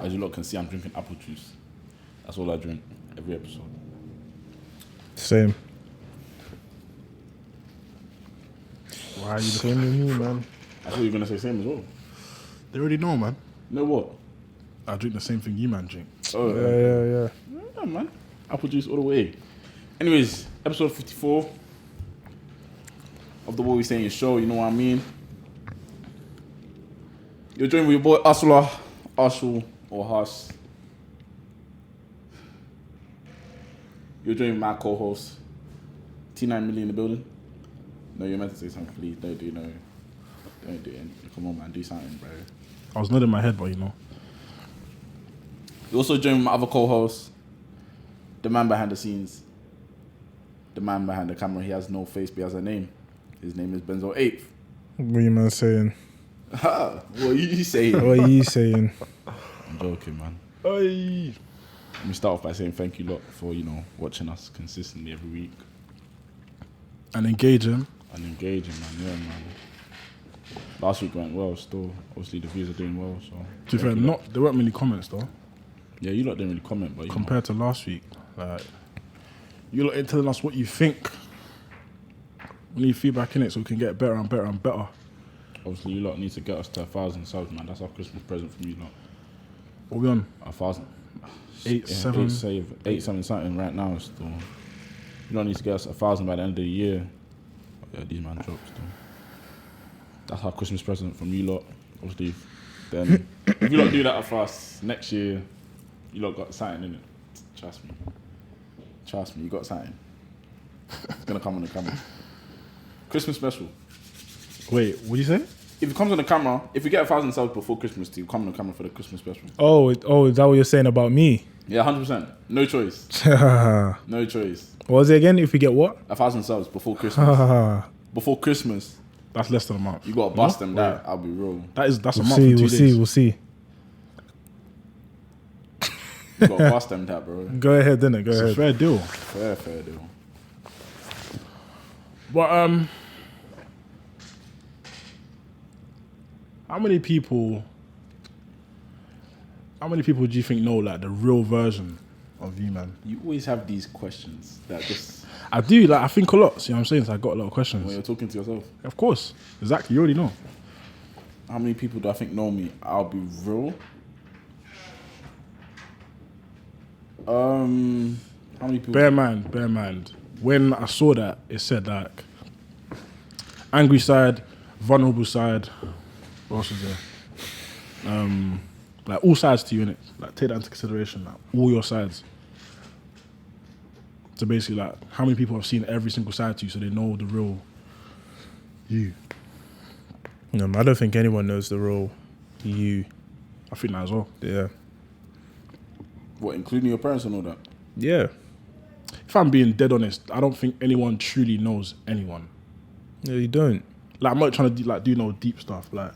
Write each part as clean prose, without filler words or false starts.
As you lot can see, I'm drinking apple juice. That's all I drink every episode. Same. Why are you Same with me, man. I thought you were gonna say same as well. They already know, man. You know what? I drink the same thing you man drink. Oh Yeah. yeah, man. Apple juice all the way. Anyways, episode 54 of the What We Saying show. You know what I mean? You're joined with your boy Hustlrr, Hustle or Hus. You're joined with my co-host T9 Millie in the building. No, you're meant to say something, please. Don't do anything. Come on, man, do something, bro. I was nodding my head, but you know. You also joined with my other co-host, the man behind the scenes, the man behind the camera. He has no face, but he has a name. His name is Benzo 8th. What are you man saying? What are you saying? What are you saying? I'm joking, man. Hey. Let me start off by saying thank you lot for, watching us consistently every week. And engaging. And engaging, man. Yeah, man. Last week went well still. Obviously, the views are doing well, so... To be fair, there weren't many comments, though. Yeah, you lot didn't really comment, but compared to last week, like, you lot ain't telling us what you think. We need feedback in it so we can get better and better and better. Obviously, you lot need to get us to 1,000 subs, man. That's our Christmas present from you lot. What we on? 1,000. 8, 7. 8, 7 something right now still. You lot need to get us 1,000 by the end of the year. Oh, yeah, these man drops still. That's our Christmas present from you lot. Obviously, then if you lot do that for us next year, you lot got something in it. Trust me. Trust me, you got something. It's gonna come on the camera. Christmas special. Wait, what do you say? If it comes on the camera, if we get 1,000 subs before Christmas, to come on the camera for the Christmas special. Oh, is that what you're saying about me? Yeah, 100%. No choice. No choice. What was it again? If we get what? 1,000 subs before Christmas. Before Christmas. That's less than a month. You gotta bust them that. I'll be real. That's a month See, and 2 days. We'll see. You gotta bust them that, bro. Go ahead, then. Go It's ahead. a fair deal. Fair deal. But how many people do you think know like the real version of you, man? You always have these questions that just I do, like I think a lot. See what I'm saying? So I got a lot of questions. when you're talking to yourself. Of course. Exactly, you already know. How many people do I think know me? I'll be real. How many people? Bear in mind. When I saw that, it said like angry side, vulnerable side. What else was there? Like all sides to you, innit? Like take that into consideration, like all your sides. So basically, like how many people have seen every single side to you, so they know the real you. No, I don't think anyone knows the real you. I think that as well. Yeah. What, including your parents and all that? Yeah. If I'm being dead honest, I don't think anyone truly knows anyone. No, you don't. Like I'm not trying to do no deep stuff. Like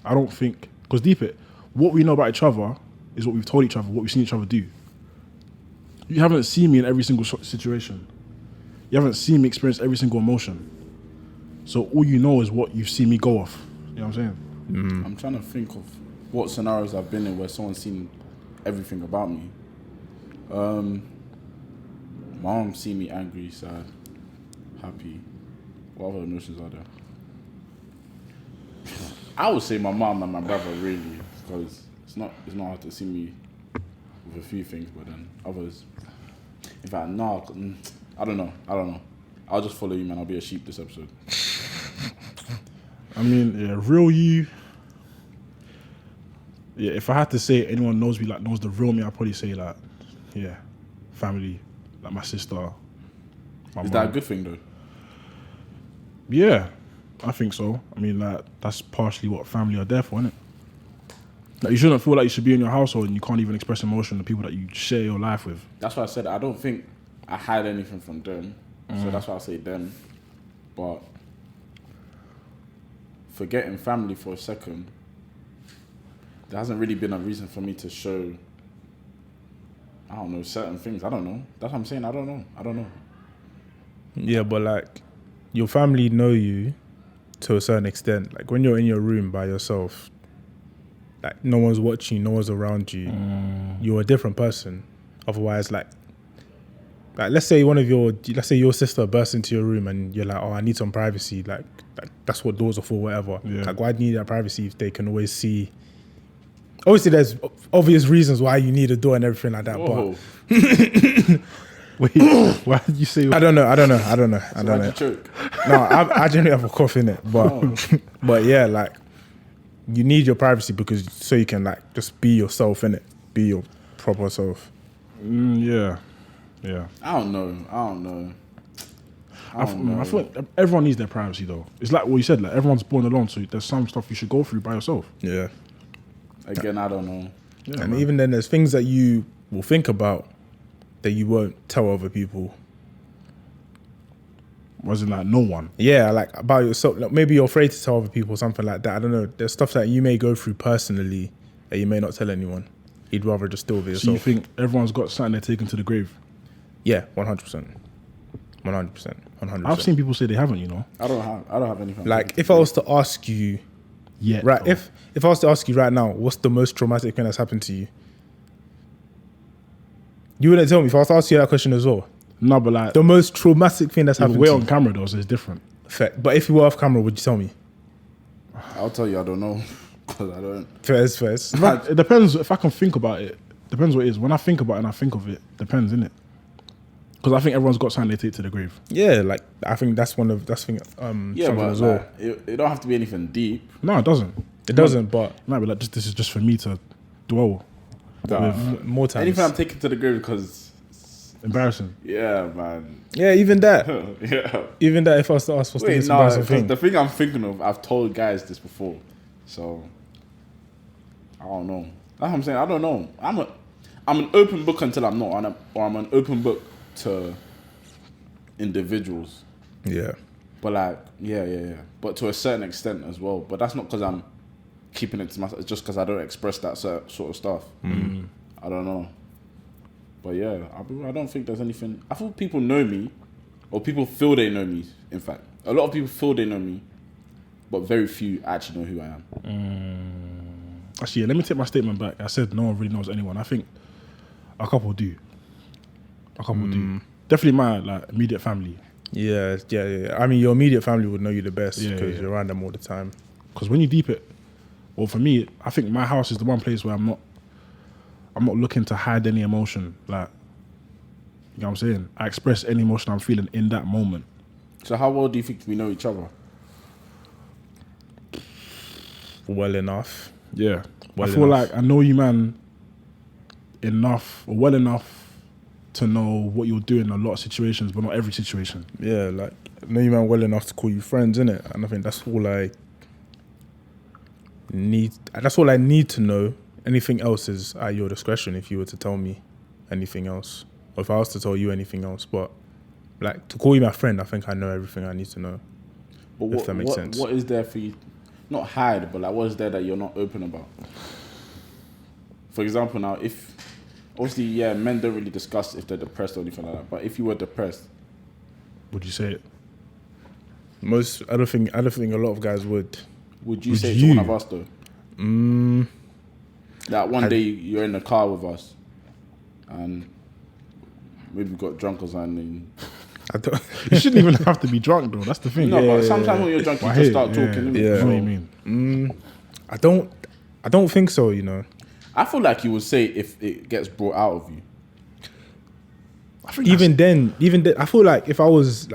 I don't think, because deep it, what we know about each other is what we've told each other, what we've seen each other do. You haven't seen me in every single situation. You haven't seen me experience every single emotion. So all you know is what you've seen me go off. You know what I'm saying? I'm trying to think of what scenarios I've been in where someone's seen everything about me. My mom seen me angry, sad, happy. What other emotions are there? I would say my mom and my brother really, because it's not hard to see me with a few things, but then others. In fact, no, I don't know. I'll just follow you, man. I'll be a sheep this episode. I mean, yeah, real you. Yeah, if I had to say anyone knows me, like knows the real me, I'd probably say like, yeah, family, like my sister. My Is mum. that a good thing though? Yeah, I think so. I mean, like that's partially what family are there for, isn't it? Like you shouldn't feel like you should be in your household and you can't even express emotion to people that you share your life with. That's why I said I don't think I hide anything from them. So that's why I say them. But forgetting family for a second, there hasn't really been a reason for me to show, I don't know, certain things. I don't know. That's what I'm saying. I don't know. Yeah, but like your family know you to a certain extent. Like when you're in your room by yourself, like no one's watching, no one's around you, you're a different person. Otherwise, like let's say your sister bursts into your room and you're like, oh, I need some privacy. Like that's what doors are for, whatever. Yeah. Like, why do you need that privacy if they can always see? Obviously, there's obvious reasons why you need a door and everything like that. Whoa. But Wait, why did you say? I don't know. Why'd you choke? No, I generally have a cough in it, but but yeah, like you need your privacy because so you can like just be yourself in it, be your proper self. Yeah. I don't know. I feel like everyone needs their privacy though. It's like what you said, like everyone's born alone, so there's some stuff you should go through by yourself. Yeah. Again, I don't know. Yeah, And man. even then, there's things that you will think about that you won't tell other people. Wasn't like no one. Yeah, like about yourself. Like maybe you're afraid to tell other people something like that. I don't know. There's stuff that you may go through personally that you may not tell anyone. You'd rather just deal with it So you yourself. think everyone's got something they're taking to the grave? Yeah, 100%. 100%. I've seen people say they haven't. You know. I don't have anything. Like, if I was to ask you, Yeah. right, if I was to ask you right now, what's the most traumatic thing that's happened to you? You wouldn't tell me if I was to ask you that question as well. No, but like The most traumatic thing that's happened we're to on you. camera though, so it's different. Fair. But if you were off camera, would you tell me? I'll tell you, I don't know, because I don't. First. It depends if I can think about it. Depends what it is. When I think about it and I think of it, depends, innit? Because I think everyone's got something they take to the grave. Yeah, like I think that's thing. Yeah, Something but as well. like, it don't have to be anything deep. No, it doesn't. It doesn't, but It might be like this is just for me to dwell. more times. Anything I'm taking to the grave because, Embarrassing. yeah, man. Yeah, even that. Yeah. Even that. If I was to ask, what's the Wait, most no, embarrassing 'cause thing? the thing I'm thinking of, I've told guys this before, so I don't know. That's what I'm saying. I don't know. I'm an open book until I'm not, or I'm an open book to individuals. Yeah. But like, yeah. But to a certain extent as well. But that's not because I'm keeping it to myself. It's just because I don't express that sort of stuff. I don't know. But yeah, I don't think there's anything. I feel people know me, or people feel they know me. In fact, a lot of people feel they know me, but very few actually know who I am. Actually, yeah, let me take my statement back. I said no one really knows anyone. I think a couple do. Definitely my like immediate family. Yeah. I mean, your immediate family would know you the best Yeah, because yeah. you're around them all the time. Because when you deep it, well, for me, I think my house is the one place where I'm not looking to hide any emotion. Like, you know what I'm saying? I express any emotion I'm feeling in that moment. So how well do you think we know each other? Well enough. Yeah. Well I feel enough. like I know you, man, well enough to know what you'll do in a lot of situations, but not every situation. Yeah, like I know you man well enough to call you friends, innit? And I think that's all I need. That's all I need to know. Anything else is at your discretion if you were to tell me anything else, or if I was to tell you anything else. But like to call you my friend, I think I know everything I need to know. But If that makes sense. What is there for you? Not hide, but like what is there that you're not open about? For example, now if obviously, yeah, men don't really discuss if they're depressed or anything like that. But if you were depressed, Would you say it? I don't think a lot of guys would. would you Would say it you? to one of us though? That one day you're in the car with us, and maybe we got drunk or something. I don't. You shouldn't even have to be drunk, though. That's the thing. No, but sometimes when you're drunk, you I just hear start it, talking. yeah. innit? I know So what you mean. I don't think so. You know. I feel like you would say if it gets brought out of you. I think Even then, I feel like if I was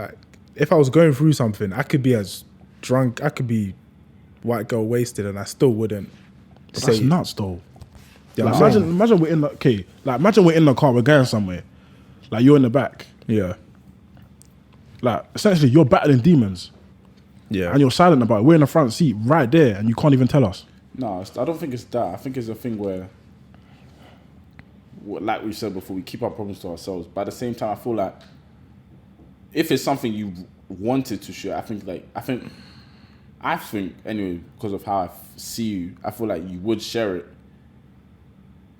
going through something, I could be as drunk, I could be white girl wasted, and I still wouldn't that's say. nuts, though. Yeah, Like, I'm saying. imagine we're in the imagine we're in the car, we're going somewhere. Like you're in the back. Yeah, Like essentially, you're battling demons, yeah, and you're silent about it. We're in the front seat, right there, and you can't even tell us. No, I don't think it's that. I think it's a thing where, like we said before, we keep our problems to ourselves. But at the same time, I feel like if it's something you wanted to share, I think anyway, because of how I see you, I feel like you would share it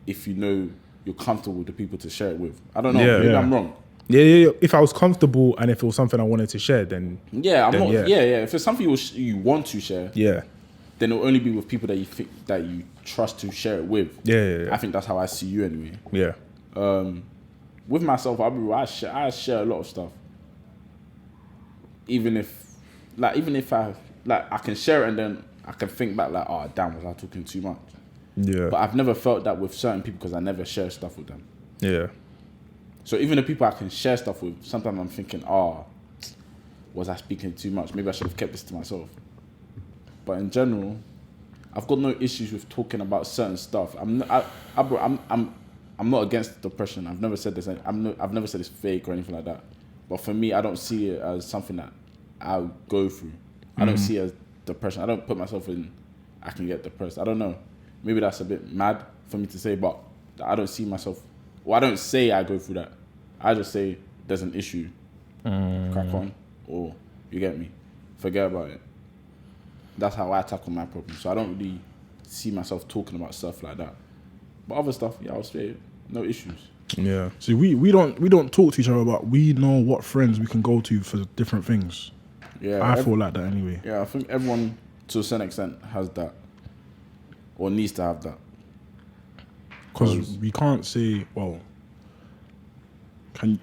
if you know you're comfortable with the people to share it with. I don't know. Yeah, maybe yeah. I'm wrong. yeah. If I was comfortable and if it was something I wanted to share, then Yeah, I'm Then not. yeah. Yeah. If it's something you want to share, yeah, then it'll only be with people that you think that you trust to share it with. Yeah. I think that's how I see you anyway. Yeah. With myself, I share a lot of stuff. Even if I can share it and then I can think back like, oh damn, was I talking too much? Yeah. But I've never felt that with certain people because I never share stuff with them. Yeah. So even the people I can share stuff with, sometimes I'm thinking, oh, was I speaking too much? Maybe I should have kept this to myself. But in general, I've got no issues with talking about certain stuff. I'm not against depression. I've never said this. I've never said it's fake or anything like that. But for me, I don't see it as something that I'll go through. I don't see it as depression. I don't put myself in, I can get depressed. I don't know. Maybe that's a bit mad for me to say, but I don't see myself. Well, I don't say I go through that. I just say there's an issue. Crack on. Or, you get me? Forget about it. That's how I tackle my problems. So I don't really see myself talking about stuff like that. But other stuff, yeah, I'll say no issues. Yeah. See, we don't talk to each other, but we know what friends we can go to for different things. Yeah, I feel like that anyway. Yeah, I think everyone to a certain extent has that. Or needs to have that. Because we can't say, well, can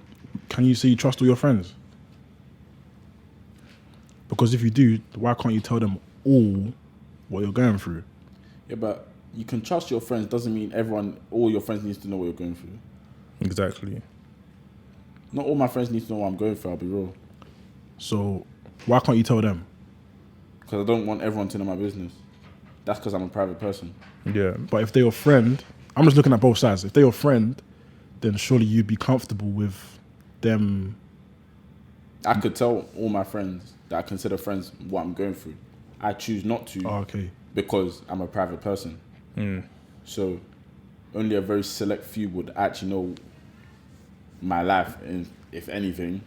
you say you trust all your friends? Because if you do, why can't you tell them all what you're going through? Yeah, but you can trust your friends doesn't mean all your friends needs to know what you're going through. Exactly. Not all my friends need to know what I'm going through, I'll be real. So why can't you tell them? Because I don't want everyone to know my business. That's because I'm a private person. Yeah. But if they're your friend, I'm just looking at both sides. If they're your friend, then surely you'd be comfortable with them. I could tell all my friends that I consider friends what I'm going through. I choose not to because I'm a private person. So only a very select few would actually know my life, if anything.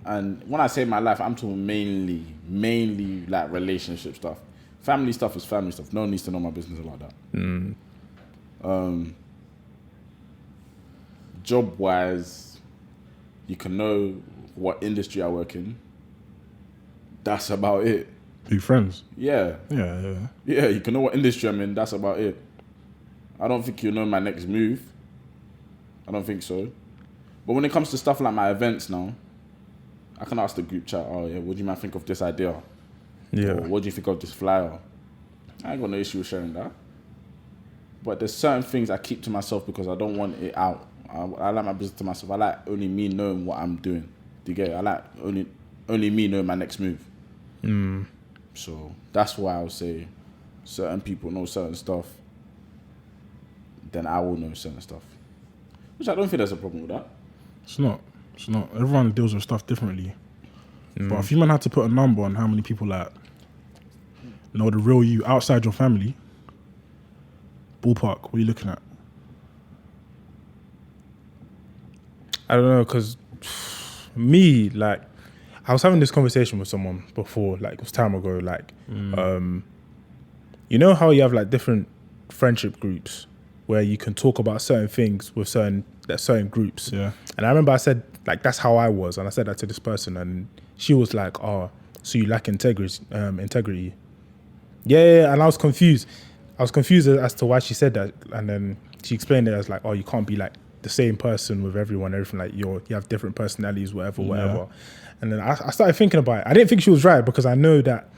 And when I say my life, I'm talking mainly like relationship stuff. Family stuff is family stuff. No one needs to know my business like that. Job-wise, you can know what industry I work in. That's about it. Be friends? Yeah. Yeah. Yeah, you can know what industry I'm in. That's about it. I don't think you'll know my next move. I don't think so. But when it comes to stuff like my events now, I can ask the group chat, oh yeah, what do you man think of this idea? Yeah. Or what do you think of this flyer? I ain't got no issue with sharing that. But there's certain things I keep to myself because I don't want it out. I like my business to myself. I like only me knowing what I'm doing. Do you get it? I like only me knowing my next move. So that's why I would say certain people know certain stuff, then I will know certain stuff. Which I don't think there's a problem with that. It's not. Everyone deals with stuff differently. But if you man had to put a number on how many people like know the real you outside your family, ballpark, what are you looking at? I don't know, because me, like, I was having this conversation with someone before, like, it was time ago, like, you know how you have, like, different friendship groups where you can talk about certain things with certain groups. Yeah. And I remember I said, like, that's how I was, and I said that to this person, and she was like, oh, so you lack integrity. Yeah, and I was confused. As to why she said that, and then she explained it as like, oh, you can't be like the same person with everyone, everything, like you have different personalities, whatever. And then I started thinking about it. I didn't think she was right because I know that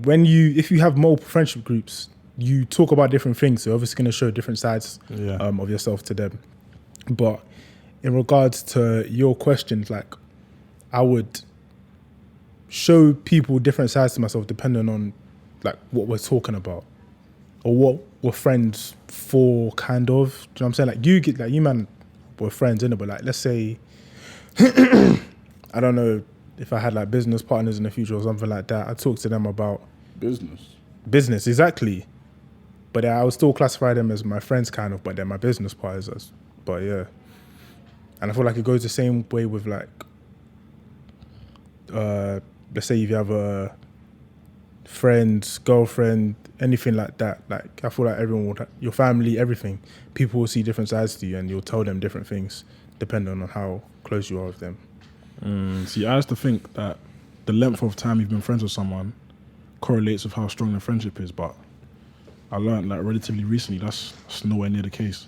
if you have multiple friendship groups, you talk about different things. So you're obviously going to show different sides of yourself to them. But in regards to your questions, like, I would show people different sides to myself depending on like what we're talking about or what we're friends for, kind of. Do you know what I'm saying? Like you man, we're friends, innit? But like, let's say, I don't know, if I had like business partners in the future or something like that, I'd talk to them about business, exactly. But I would still classify them as my friends, kind of, but they're my business partners. But yeah. And I feel like it goes the same way with like, let's say if you have a friend, girlfriend, anything like that. Like, I feel like everyone would, your family, everything, people will see different sides to you and you'll tell them different things depending on how close you are with them. See, I used to think that the length of time you've been friends with someone correlates with how strong the friendship is, but I learned like relatively recently that's nowhere near the case.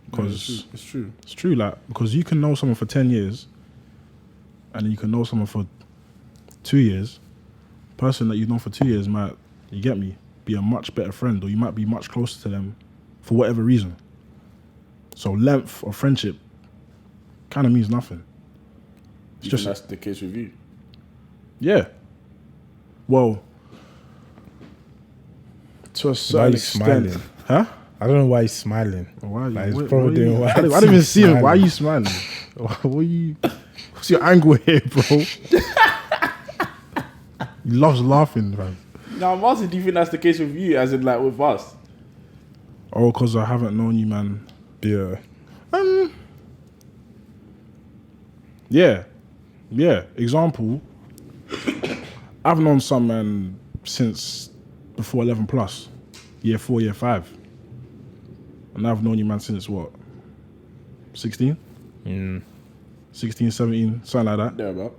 Because it's true. it's true, like, because you can know someone for 10 years and then you can know someone for 2 years. Person that you've known for 2 years might, you get me, be a much better friend, or you might be much closer to them for whatever reason. So length of friendship kind of means nothing. It's Just that's the case with you. Yeah. Well, to a certain extent. Smiling? Huh? I don't know why he's smiling. Why are you? Like, he's what- probably what are you- doing why I didn't he's even see him. Why are smiling. you smiling? What are you? What's your angle here, bro? He loves laughing, man. Now, I'm asking, do you think that's the case with you, as in like with us? Oh, because I haven't known you, man. Yeah. Yeah. Yeah. Example, I've known some man since before 11 plus. Year 4, year 5. And I've known you, man, since what? 16? 16, 17, something like that. There, bro.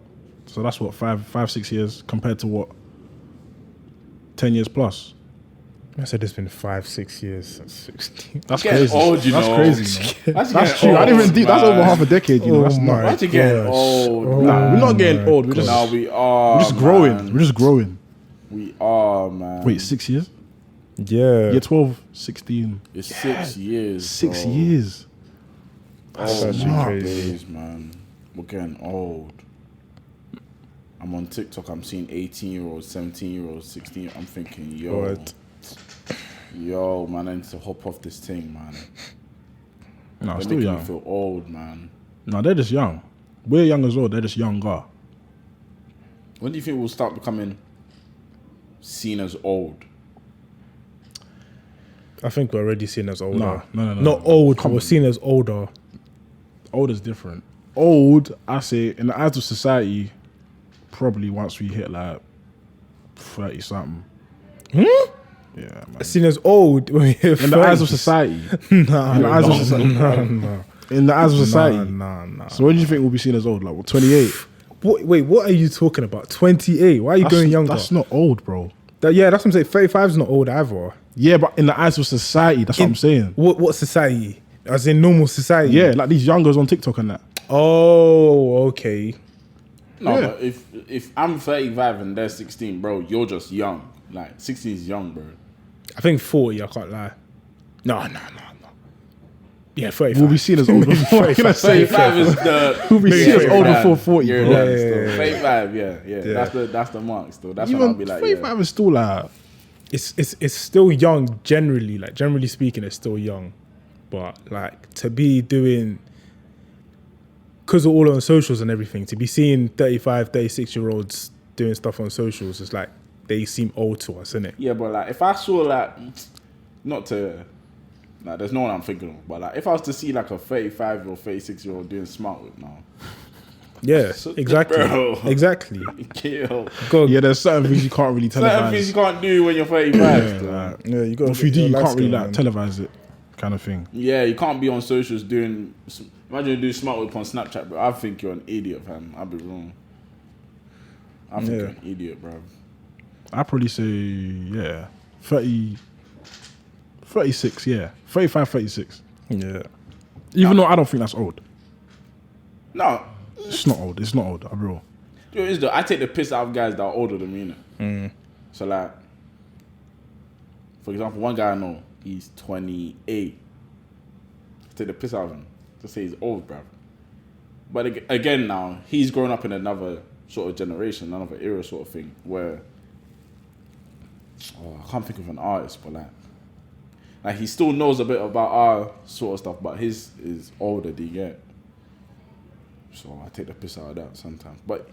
So that's what, 5, 6 years compared to what? 10 years plus. I said it's been 5, 6 years since 16. That's Getting crazy. old, you That's know. crazy, man. That's getting true. I didn't even old, think that's man. over half a decade, you know. Oh That's my not. Why'd you get gosh. old? Oh Nah, we're not getting old. We're just, Now we are. we're just growing. Man. We're just growing. We are, man. Wait, 6 years? Yeah. Year 12, 16. It's 6 years. 6 bro. years. Oh That's my crazy. days, man. We're getting old. I'm on TikTok. I'm seeing 18-year-olds, 17-year-olds, 16. I'm thinking, What? yo, man, I need to hop off this thing, man. No, They're still making young. me feel old, man. No, they're just young. We're young as well. They're just younger. When do you think we'll start becoming seen as old? I think we're already seen as older. No. Not old, we're seen as older. Old is different. Old, I say, in the eyes of society, probably once we hit like 30 something. Yeah, man. Seen as old when we hit In the eyes of 30s. society. Nah, In the eyes of society. no. In the eyes of society. Nah. So when do you think we'll be seen as old? Like, what, 28? Wait, what are you talking about? 28? Why are you going younger? That's not old, bro. Yeah, that's what I'm saying. 35 is not old either. Yeah, but in the eyes of society, that's what I'm saying. What society? As in normal society? Yeah, like these youngers on TikTok and that. Oh, okay. No, Yeah. but if I'm 35 and they're 16, bro, you're just young. Like 16 is young, bro. I think 40, I can't lie. No. Yeah, 35. We'll be seen as old before. What can I say? 35 is the. We'll be seen as old 35. before 40, You're bro. done Yeah, still. yeah. 35, yeah. That's the mark still. That's when I'll be Even like, 35 is still like... It's still young generally. Like, generally speaking, it's still young. But, like, to be doing... Because of all on socials and everything, to be seeing 35, 36-year-olds doing stuff on socials, it's like, they seem old to us, innit? Yeah, but like if I saw like, not to, like there's no one I'm thinking of, but like if I was to see like a 35 or 36-year-old doing smart whip now, Yeah, So- exactly. bro. Exactly. kill. Go, Yeah, there's certain things you can't really Certain things you televise. can't do when you're 35. still. Like, yeah, you got. if you do, you can't really like televise it, kind of thing. Yeah, you can't be on socials doing. Imagine you do smart whip on Snapchat, bro. I think you're an idiot, fam. I'll be wrong. I think you're an idiot, bro. I'd probably say, yeah, 30, 36, yeah. 35, 36. Yeah. Even though I don't think that's old. No, It's not old. It's not old, I'm real. you know, it is though. I take the piss out of guys that are older than me, innit? So like, for example, one guy I know, he's 28. I take the piss out of him to say he's old, bruv. But again, now he's grown up in another sort of generation, another era, sort of thing, where I can't think of an artist, but like he still knows a bit about our sort of stuff, but his is older, do you get? So I take the piss out of that sometimes. But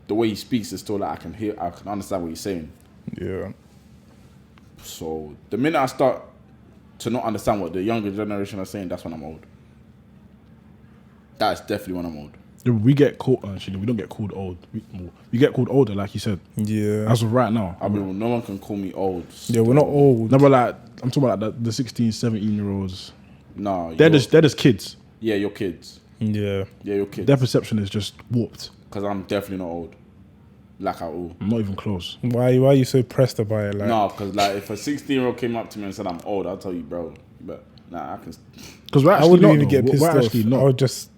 the way he speaks is still like I can understand what he's saying. Yeah. So the minute I start to not understand what the younger generation are saying, that's when I'm old. That's definitely when I'm old. Yeah, we get called, actually, we don't get called old. We get called older, like you said. Yeah. As of right now. I mean, no one can call me old. Yeah, we're not old. No, but like, I'm talking about like the 16, 17-year-olds. No, They're just kids. yeah, you're kids. Yeah. Yeah, you're kids. Their perception is just warped. Because I'm definitely not old. Like at all. I'm not even close. Why are you so pressed about it? Like, No, because like if a 16-year-old came up to me and said I'm old, I'll tell you, bro. But nah, I can. Because we're I actually wouldn't not. even get pissed We're off. actually I not. would just,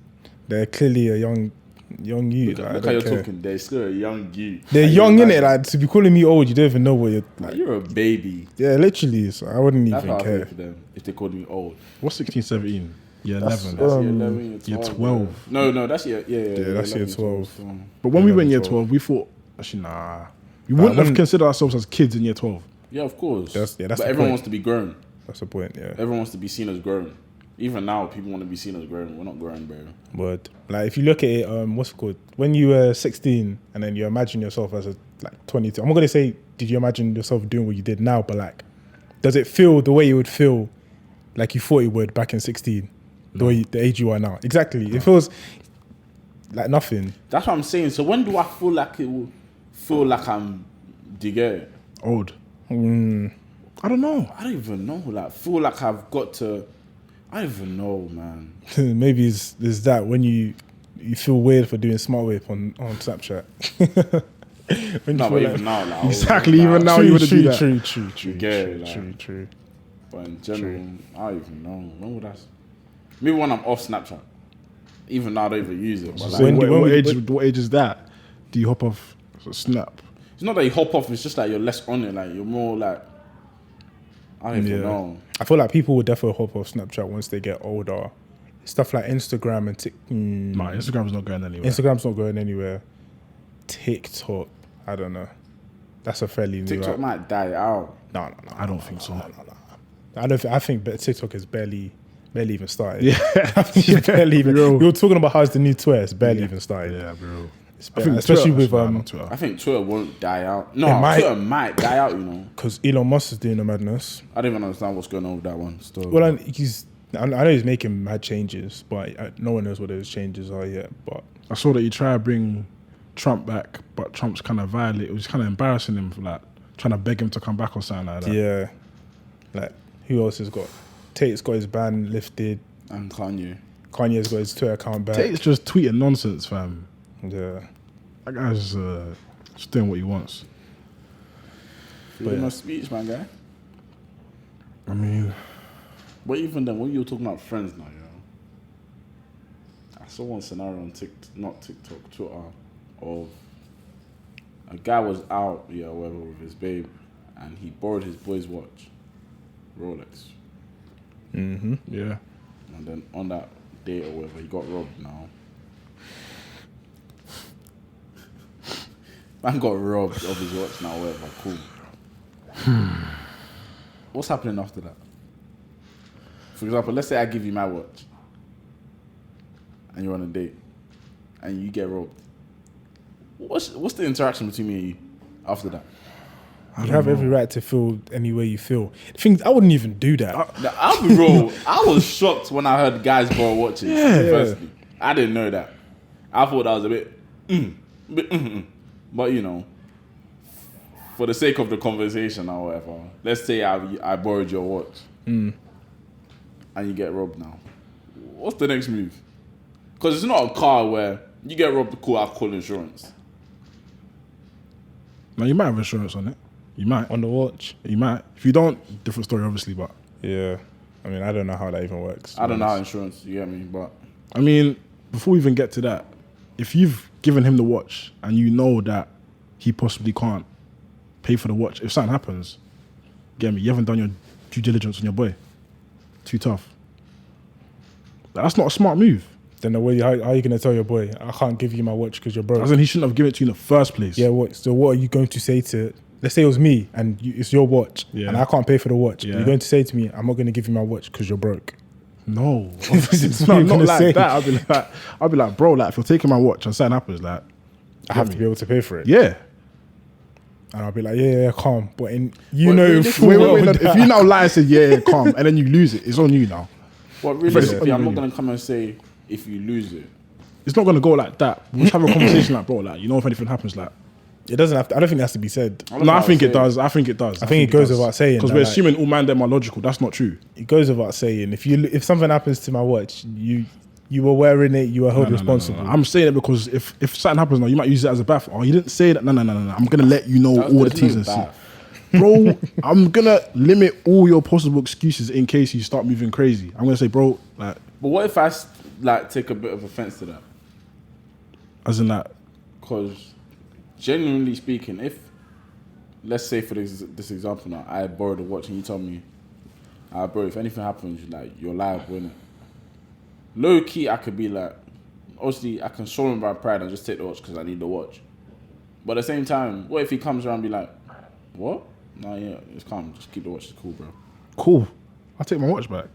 they're clearly a young youth. Like, I Look how don't you're care. talking. They're still a young you. They're Like, young, you're innit? Like, to be calling me old, you don't even know what you're like, like. you're a baby. Yeah, literally. So I wouldn't That's how even I feel care. for them if they called me old. What's 16, 17? Year That's, 11. That's Um, year 11, year 12. 12. No, that's year that's year 11, 12. so- But when we went 11, year 12. 12, we thought, actually, nah. We wouldn't have considered ourselves as kids in year 12. Yeah, of course. That's but the everyone point. wants to be grown. That's the point, yeah. Everyone wants to be seen as grown. Even now, people want to be seen as grown. We're not grown, bro. But like, if you look at it, what's it called? When you were 16 and then you imagine yourself as a 22. I'm not gonna say did you imagine yourself doing what you did now, but like, does it feel the way you would feel like you thought it would back in 16? The age you are now. Exactly. It feels like nothing. That's what I'm saying. So when do I feel like it will feel like I'm? Do you get it? Old. I don't know. I don't even know. Like, feel like I've got to. I don't even know, man. Maybe it's that when you feel weird for doing smart whip on Snapchat. When you No, feel but like- even now, like, Exactly, even now you wouldn't do that. True. get it, like- True. But in general, I don't even know. When would I? Maybe when I'm off Snapchat. Even now, I don't even use it. But like, When- What age is that? Do you hop off Snap? it's not that you hop off. It's just like you're less on it. Like you're more like. I don't even know. I feel like people will definitely hop off Snapchat once they get older. Stuff like Instagram and Nah, Instagram's not going anywhere. Instagram's not going anywhere. TikTok, I don't know. That's a fairly new TikTok app. might die out. No. I don't think so. I think TikTok is barely even started. Yeah. It's barely even. Bro. We were talking about how it's the new Twitter. It's barely even started. Yeah, bro. It's I think especially Twitter- with nah, not Twitter. I think Twitter won't die out. No, It might. Twitter might die out. You know, because Elon Musk is doing the madness. I don't even understand what's going on with that one. Still, Well, I know he's making mad changes, but no one knows what those changes are yet. But I saw that he tried to bring Trump back, but Trump's kind of violent. It was kind of embarrassing him for like trying to beg him to come back or something like that. yeah, like who else has got? Tate's got his ban lifted. and Kanye. Kanye's got his Twitter account back. Tate's just tweeting nonsense, fam. Yeah. That guy's just doing what he wants. Freedom of speech, man, guy. I mean, But even then, when you were talking about friends now, I saw one scenario on TikTok, Twitter, of a guy was out, whatever, with his babe, and he borrowed his boy's watch, Rolex, yeah. and then on that day or whatever, he got robbed. Now, man got robbed of his watch. Now, whatever, cool. What's happening after that? For example, let's say I give you my watch and you're on a date and you get robbed. What's the interaction between me and you after that? You have every right to feel any way you feel. The thing, I wouldn't even do that. Now, I'll be real. I was shocked when I heard guys borrow watches. Firstly, I didn't know that. I thought that was a bit, but you know, for the sake of the conversation or whatever, let's say I borrowed your watch and you get robbed now. What's the next move? Because it's not a car where you get robbed, cool, I'll call insurance. Now you might have insurance on it. You might. On the watch. You might. If you don't, different story, obviously. But Yeah. I mean, I don't know how that even works. I don't know how insurance, you get me, but I mean, before we even get to that, if you've given him the watch and you know that he possibly can't pay for the watch, if something happens, get me, you haven't done your due diligence on your boy. Too tough. That's not a smart move. Then how are you going to tell your boy, I can't give you my watch because you're broke? As in, he shouldn't have given it to you in the first place. Yeah, so what are you going to say to, let's say it was me and it's your watch and I can't pay for the watch. Yeah. You're going to say to me, I'm not going to give you my watch because you're broke. No, It's not, what you're not gonna like say. that. I'll be like, bro, like if you're taking my watch and something happens, like I have to be able to pay for it. yeah. And I'll be like, yeah, calm. But Wait, full Wait, well no, that- if you now lie and say yeah, calm, and then you lose it, it's on you now. well, realistically, I'm Yeah. not going to come and say if you lose it. It's not gonna go like that. We'll just have a conversation like, bro, like you know if anything happens, like. it doesn't have to, I don't think it has to be said. No, I think it does. I think it does. I think it goes without saying because that, we're like- assuming all man them are logical. That's not true. It goes without saying, if something happens to my watch, You were wearing it. You were held No. responsible. I'm saying it because if something happens now, you might use it as a bath. Oh, you didn't say that. No. I'm gonna let you know all the T's and C's. Bro, I'm gonna limit all your possible excuses in case you start moving crazy. I'm gonna say, bro, like. But what if I like take a bit of offense to that? As in that. Because genuinely speaking, if let's say for this example now, I borrowed a watch and you tell me, bro, if anything happens, you're liable, innit? Low key, I could be like, obviously, I can show him my pride and just take the watch because I need the watch. But at the same time, what if he comes around and be like, what? Nah, yeah, it's calm. Just keep the watch. It's cool, bro. Cool. I'll take my watch back.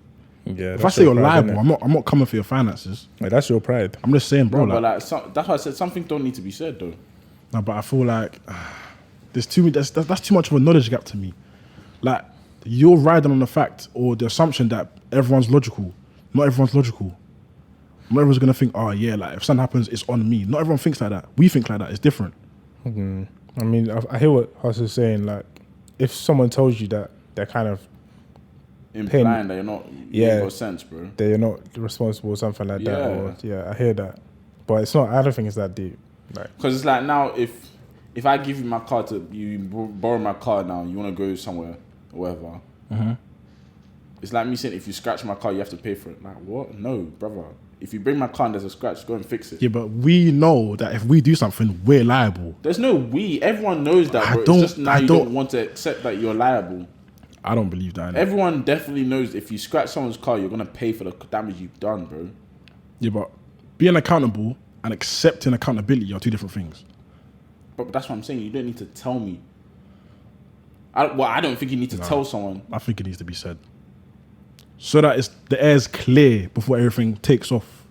Yeah. If I say you're liable, I'm not coming for your finances. Like, that's your pride. I'm just saying, bro. No, but that's why I said something don't need to be said, though. No, but I feel like there's that's too much of a knowledge gap to me. Like, you're riding on the fact or the assumption that everyone's logical. Not everyone's logical. Not everyone's gonna think, oh yeah, like if something happens, it's on me. Not everyone thinks like that. We think like that. It's different. I mean, I hear what Hustlr's saying. Like, if someone tells you that, they're kind of implying that you're not. Yeah, got sense, bro. That you're not responsible or something like that. Or, Yeah, I hear that, but it's not. I don't think it's that deep. Like, because it's like now, if I give you my car to you borrow my car now, you want to go somewhere or whatever. Mm-hmm. It's like me saying if you scratch my car, you have to pay for it. Like what? No, brother. If you bring my car and there's a scratch, go and fix it. Yeah, but we know that if we do something, we're liable. There's no we. Everyone knows that, bro. It's just now you don't want to accept that you're liable. I don't believe that. Everyone definitely knows if you scratch someone's car, you're gonna pay for the damage you've done, bro. Yeah, but being accountable and accepting accountability are two different things. But that's what I'm saying. You don't need to tell me. I don't think you need to tell someone. I think it needs to be said. So that the air's clear before everything takes off.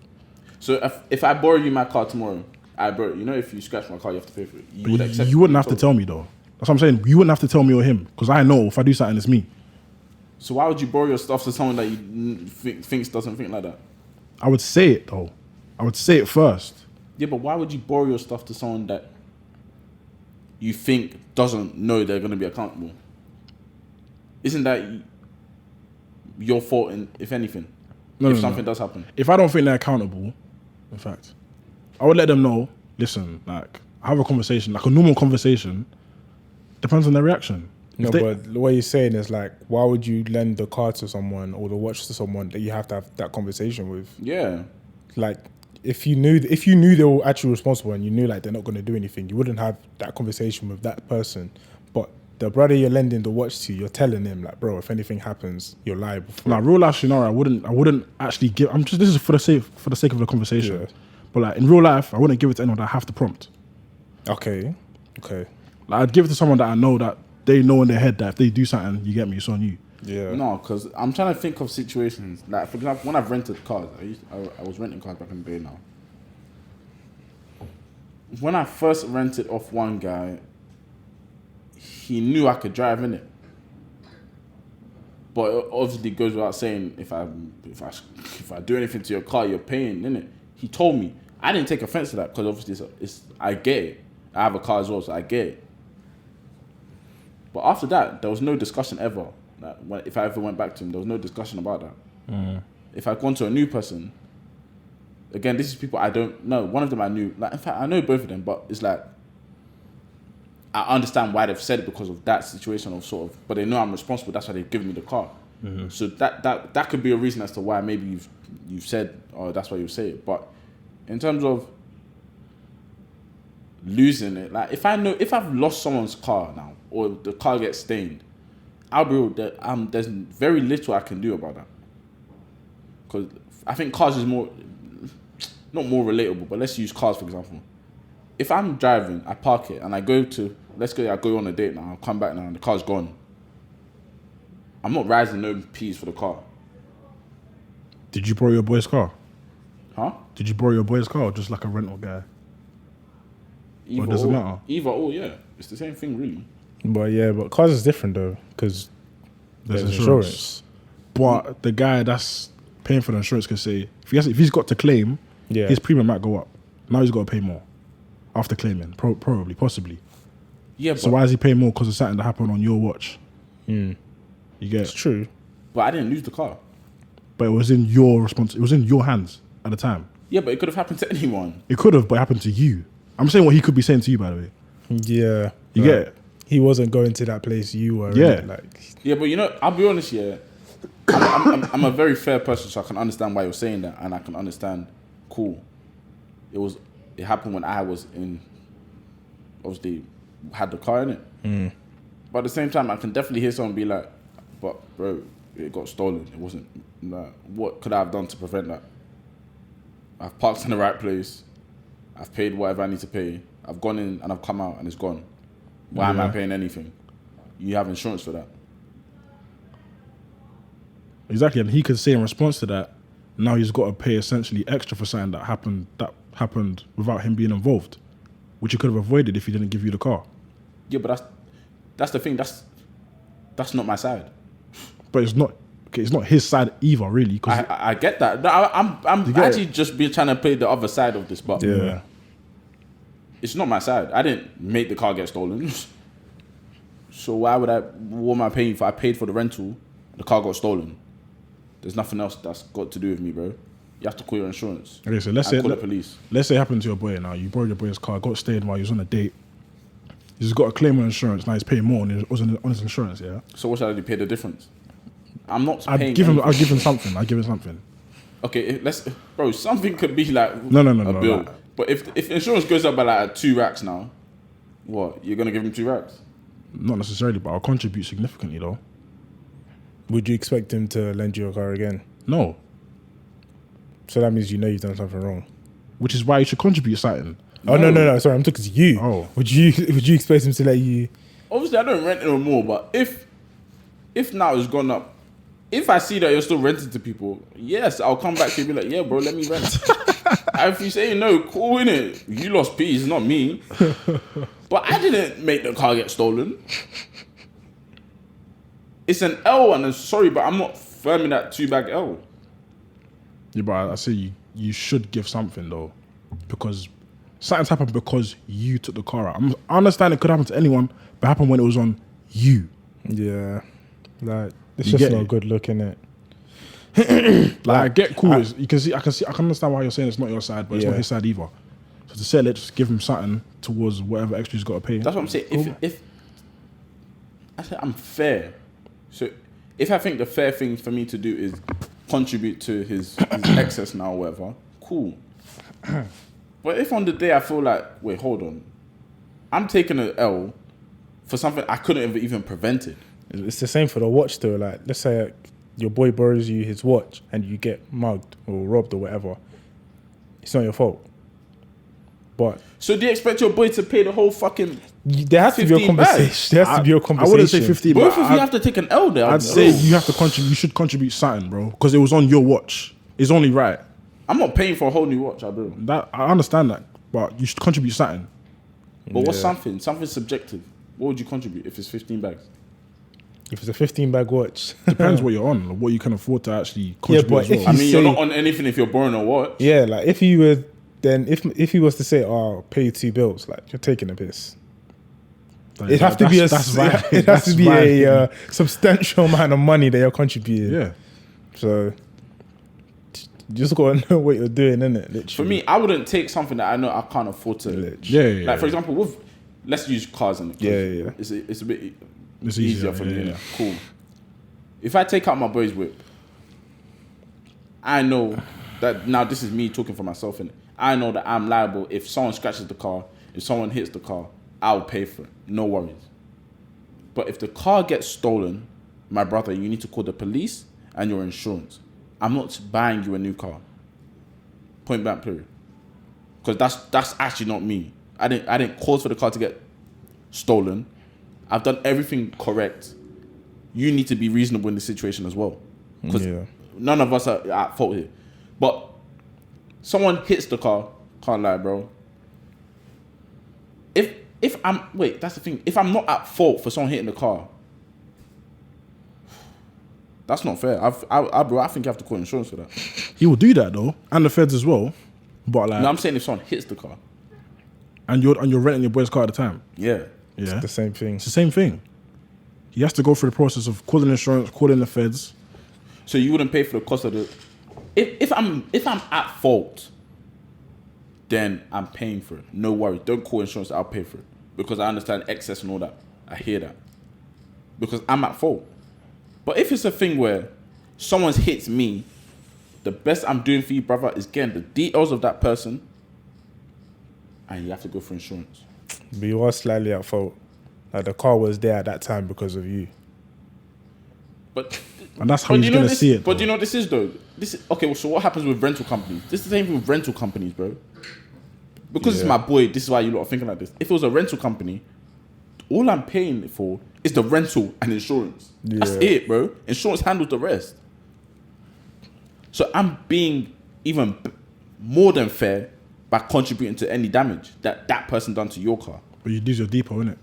So if I borrow you my car tomorrow, if you scratch my car, you have to pay for it. You would accept. You wouldn't have to tell me though. That's what I'm saying. You wouldn't have to tell me or him because I know if I do something, it's me. So why would you borrow your stuff to someone that you doesn't think like that? I would say it though. I would say it first. Yeah, but why would you borrow your stuff to someone that you think doesn't know they're going to be accountable? Isn't that your fault, if anything? If something does happen. If I don't think they're accountable, in fact, I would let them know, listen, like, have a conversation, like a normal conversation. Depends on their reaction. But what you're saying is like, why would you lend the car to someone or the watch to someone that you have to have that conversation with? Yeah. Like, if you knew they were actually responsible and you knew like they're not going to do anything, you wouldn't have that conversation with that person. But the brother you're lending the watch to, you're telling him like, bro, if anything happens, you're liable. Now, real life scenario, I wouldn't actually give. This is for the sake of the conversation. Yeah. But like in real life, I wouldn't give it to anyone that I have to prompt. Okay. Like I'd give it to someone that I know that they know in their head that if they do something, you get me, it's on you. Yeah. No, because I'm trying to think of situations. Like, for example, when I've rented cars, I was renting cars back in the day now. When I first rented off one guy, he knew I could drive in it. But it obviously goes without saying, if I do anything to your car, you're paying, innit? He told me. I didn't take offense to that because obviously I get it. I have a car as well, so I get it. But after that, there was no discussion ever. Like, if I ever went back to him, there was no discussion about that. Mm. If I'd gone to a new person, again, this is people I don't know. One of them I knew. Like, in fact, I know both of them, but it's like, I understand why they've said it because of that situation of sort of, but they know I'm responsible. That's why they've given me the car. Mm-hmm. So that could be a reason as to why maybe you've said, oh, that's why you say it. But in terms of losing it, like if I've lost someone's car now or the car gets stained, I'll be real that there's very little I can do about that. Because I think cars is not more relatable, but let's use cars for example. If I'm driving, I park it and I go on a date now, I'll come back now and the car's gone. I'm not rising no P's for the car. Did you borrow your boy's car? Huh? Did you borrow your boy's car or just like a rental guy? Either or does it matter? Either or, yeah. It's the same thing, really. But cars is different though, because there's insurance. But the guy that's paying for the insurance can say, if he's got to claim, his premium might go up. Now he's got to pay more after claiming, probably, possibly. Yeah. So why is he paying more because of something that happened on your watch? You get it's true. But I didn't lose the car. But it was in your it was in your hands. at the time. Yeah, but it could have happened to anyone. It could have, but it happened to you. I'm saying what he could be saying to you, by the way. Yeah. You get it? He wasn't going to that place you were. Yeah. innit? Like, Yeah, but you know, I'll be honest. Yeah, I'm a very fair person, so I can understand why you're saying that, and I can understand. Cool. It happened when I was obviously had the car in it. But at the same time, I can definitely hear someone be like, "But bro, it got stolen. It wasn't. Like, what could I have done to prevent that? I've parked in the right place. I've paid whatever I need to pay. I've gone in and I've come out and it's gone. Why am I paying anything? You have insurance for that." Exactly, and he could say in response to that, now he's got to pay essentially extra for something that happened without him being involved, which he could have avoided if he didn't give you the car. Yeah, but that's the thing. That's not my side. But it's not his side either, really. Cause I get that. No, I'm actually just trying to play the other side of this, but yeah. it's not my side. I didn't make the car get stolen. So what am I paying for? I paid for the rental. The car got stolen. There's nothing else that's got to do with me, bro. You have to call your insurance. Okay, so let's say call the police. Let's say it happened to your boy now. You borrowed your boy's car, got stayed while he was on a date. He's got a claim on insurance. Now he's paying more on his insurance, yeah? So what should I do? Pay the difference? I'm not paying I'll give him something. Okay, bro, something could be like a bill. Like, but if insurance goes up by like 2 racks now, what? You're going to give him 2 racks? not necessarily, but I'll contribute significantly though. Would you expect him to lend you a car again? No. So that means you know you've done something wrong. Which is why you should contribute something. Oh no! Sorry, I'm talking to you. Oh. Would you expect him to let you? Obviously, I don't rent anymore. But if now it's gone up, if I see that you're still renting to people, yes, I'll come back to you and be like, yeah, bro, let me rent. And if you say no, cool, innit? You lost peace, not me. But I didn't make the car get stolen. It's an L, and I'm sorry, but I'm not firming that 2-bag L. Yeah, but I say you should give something though, because something's happened because you took the car out. I understand it could happen to anyone, but it happened when it was on you. Yeah, like it's You just get not it? a good look, innit? Like I get cool. I can understand why you're saying it's not your side, but it's not his side either. So to say, let's just give him something towards whatever extra he's got to pay. That's what I'm saying. If I said I'm fair, so if I think the fair thing for me to do is contribute to his excess now or whatever, cool. But if on the day I feel like, wait, hold on, I'm taking an L for something I couldn't have even prevented. It's the same for the watch though. Like, let's say your boy borrows you his watch and you get mugged or robbed or whatever. It's not your fault. But So do you expect your boy to pay the whole fucking? there has to be a 15 bags? conversation. There has to be a conversation. I wouldn't say 15, Both but of you have to take an L there. I'd say you have to contribute. You should contribute something, bro, because it was on your watch. It's only right. I'm not paying for a whole new watch, bro. That I understand that, but you should contribute something. But what's something? Something subjective. What would you contribute if it's 15 bags? If it's a 15-bag watch, Depends what you're on, what you can afford to actually contribute. but as well. if I you mean, you're say- not on anything if you're borrowing a watch. yeah, like if he were then if he was to say, "Oh, I'll pay you 2 bills," like you're taking a piss. It has to be a it has to be a substantial amount of money that you're contributing. Yeah. So you just gotta know what you're doing, innit? Literally. For me, I wouldn't take something that I know I can't afford to. Literally. Yeah. Like for example, let's use cars and Yeah. It's a bit It's easier for me. yeah. Cool. If I take out my boy's whip, I know that now this is me talking for myself, and I know that I'm liable if someone scratches the car, if someone hits the car, I'll pay for it. No worries. But if the car gets stolen, my brother, you need to call the police and your insurance. I'm not buying you a new car. Point blank period. Because that's actually not me. I didn't cause for the car to get stolen. I've done everything correct. You need to be reasonable in this situation as well. Because none of us are at fault here. But someone hits the car, can't lie, bro. That's the thing. If I'm not at fault for someone hitting the car, that's not fair. Bro, I think you have to call insurance for that. He will do that though, and the feds as well. But like, No, I'm saying if someone hits the car. and you're renting your boy's car at the time. Yeah. Yeah, the same thing. it's the same thing. He has to go through the process of calling insurance, calling the feds. So you wouldn't pay for the cost of the if I'm at fault, then I'm paying for it. No worries. Don't call insurance. I'll pay for it because I understand excess and all that. I hear that because I'm at fault. But if it's a thing where someone's hits me, the best I'm doing for you, brother, is getting the details of that person, and you have to go for insurance. But you are slightly at fault. Like the car was there at that time because of you. And that's how he's going to see it. But do you know what this is, though? This is, okay, well, so what happens with rental companies? This is the same thing with rental companies, bro. Because it's my boy, this is why you lot are thinking like this. If it was a rental company, all I'm paying for is the rental and insurance. Yeah. That's it, bro. Insurance handles the rest. So I'm being even more than fair by contributing to any damage that person done to your car. But you lose your depot, innit?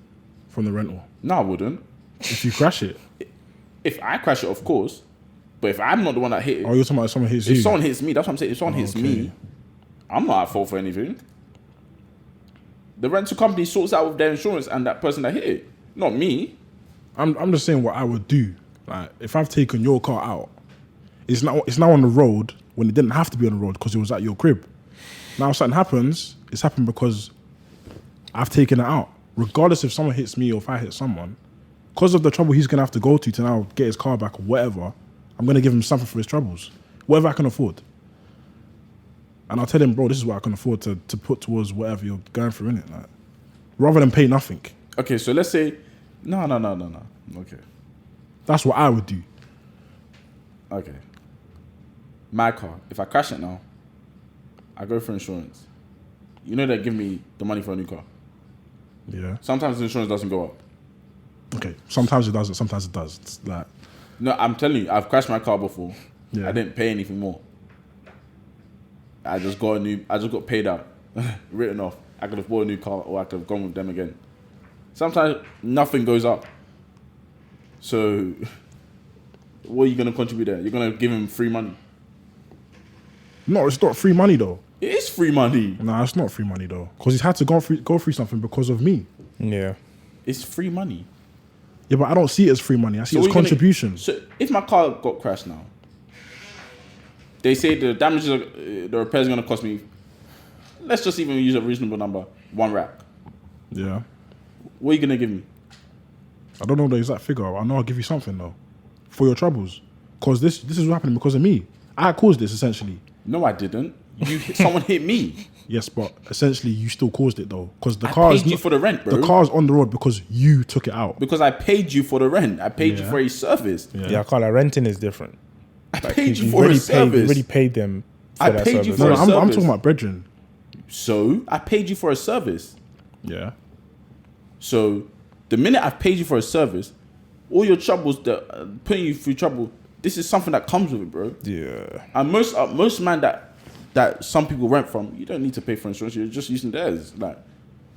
From the rental. No, I wouldn't. If you crash it. If I crash it, of course. But if I'm not the one that hit it. Oh, you're talking about someone hits you? If someone hits me, that's what I'm saying. If someone hits me, I'm not at fault for anything. The rental company sorts out with their insurance and that person that hit it. Not me. I'm just saying what I would do. Like, if I've taken your car out, it's now on the road when it didn't have to be on the road because it was at your crib. Now if something happens, it's happened because I've taken it out. Regardless if someone hits me or if I hit someone, because of the trouble he's going to have to go to now get his car back or whatever, I'm going to give him something for his troubles. Whatever I can afford. And I'll tell him, bro, this is what I can afford to put towards whatever you're going through, innit? Like, rather than pay nothing. Okay, so let's say, no. Okay. That's what I would do. Okay. My car, if I crash it now, I go for insurance. You know they give me the money for a new car. Yeah. Sometimes the insurance doesn't go up. Okay. Sometimes it doesn't. Sometimes it does. It's like. No, I'm telling you, I've crashed my car before. Yeah. I didn't pay anything more. I just got paid out, written off. I could have bought a new car or I could have gone with them again. Sometimes nothing goes up. So, what are you going to contribute there? You're going to give him free money? No, it's not free money though. It is free money. No, it's not free money though. Because he's had to go through something because of me. Yeah. It's free money. Yeah, but I don't see it as free money. I see it as contributions. So if my car got crashed now, they say the damages, the repairs are going to cost me, let's just even use a reasonable number, 1 rack. Yeah. What are you going to give me? I don't know the exact figure. I know I'll give you something though. For your troubles. Because this is happening because of me. I caused this essentially. No, I didn't. Someone hit me. Yes, but essentially you still caused it though. Because the I car paid you for the rent, bro. The car's on the road because you took it out. Because I paid you for the rent. I paid you for a service. Yeah, I call it renting is different. I paid you for a service. You already paid them for I that paid service. you for No, a I'm service. talking about brethren. So I paid you for a service. Yeah. So the minute I've paid you for a service, all your troubles that putting you through trouble, this is something that comes with it, bro. Yeah. And most man that some people rent from, you don't need to pay for insurance. You're just using theirs. Like,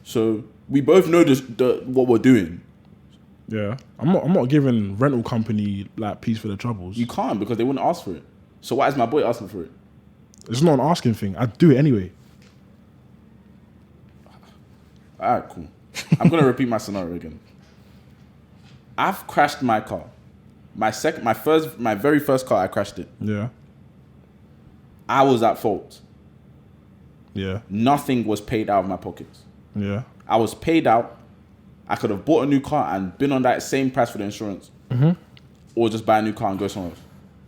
so we both know what we're doing. Yeah. I'm not giving rental company like peace for the troubles. You can't because they wouldn't ask for it. So why is my boy asking for it? It's not an asking thing. I'd do it anyway. All right, cool. I'm gonna repeat my scenario again. I've crashed my car. My very first car, I crashed it. Yeah. I was at fault. Yeah. Nothing was paid out of my pockets. Yeah. I was paid out. I could have bought a new car and been on that same price for the insurance. Mm-hmm. Or just buy a new car and go somewhere else.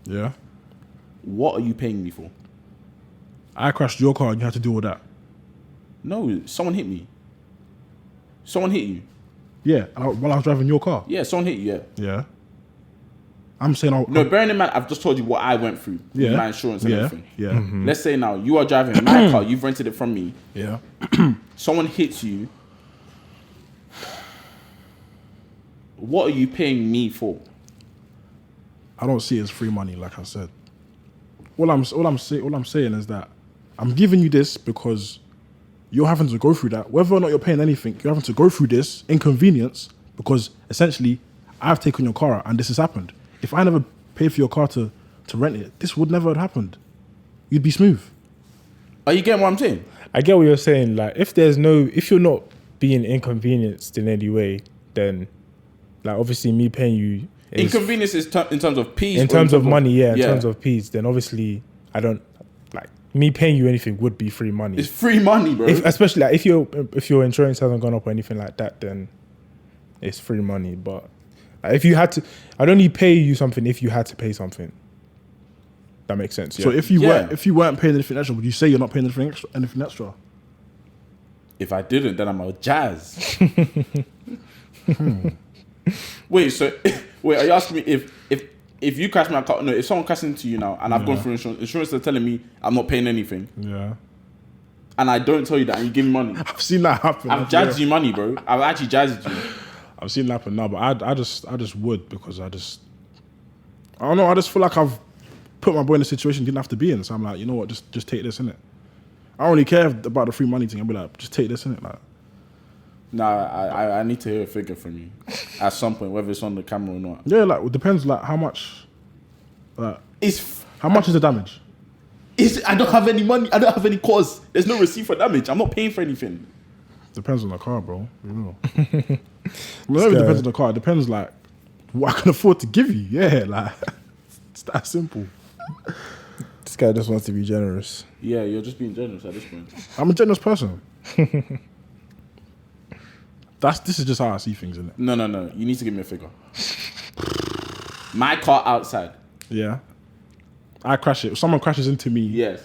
Yeah. What are you paying me for? I crashed your car and you had to do all that. No, someone hit me. Someone hit you. Yeah. While I was driving your car. Yeah, someone hit you, yeah. Yeah. I'm saying... No, bearing in mind, I've just told you what I went through with Yeah. my insurance and Yeah. everything. Yeah. Mm-hmm. Let's say now, you are driving my car, you've rented it from me. Yeah. Someone hits you. What are you paying me for? I don't see it as free money, like I said. All I'm saying is that I'm giving you this because you're having to go through that. Whether or not you're paying anything, you're having to go through this inconvenience because essentially I've taken your car out and this has happened. If I never paid for your car to rent it, this would never have happened. You'd be smooth. Are you getting what I'm saying? I get what you're saying. Like, if you're not being inconvenienced in any way, then, like, obviously me paying you Inconvenience is in terms of peace. in terms of money, in terms of peace, then obviously I don't like me paying you anything would be free money. It's free money, bro. Especially like if your insurance hasn't gone up or anything like that, then it's free money. But like, if you had to, I'd only pay you something if you had to pay something. That makes sense. So Yeah. if you weren't paying anything extra, would you say you're not paying anything extra? If I didn't, then I'm a jazz. Wait, are you asking me if you crash my car? No, if someone crashes into you now and I've gone through insurance are telling me I'm not paying anything, Yeah. and I don't tell you that and you give me money, I've seen that happen. I've jazzed you money, bro. I've actually jazzed you. I've seen that happen now, but I just would because I don't know. I just feel like I've put my boy in a situation he didn't have to be in. So I'm like, you know what? Just take this, innit? I don't really care about the free money thing. I'll be like, just take this, innit? Like, Nah, I need to hear a figure from you at some point, whether it's on the camera or not. yeah, like it depends. Like how much. Like It's how much is the damage? I don't have any money. I don't have any cause. There's no receipt for damage. I'm not paying for anything. Depends on the car, bro. You know. Well, it depends on the car. It depends like what I can afford to give you. Yeah, like it's that simple. This guy just wants to be generous. Yeah, you're just being generous at this point. I'm a generous person. This is just how I see things, isn't it? No. You need to give me a figure. My car outside. Yeah. I crash it. If someone crashes into me, Yes.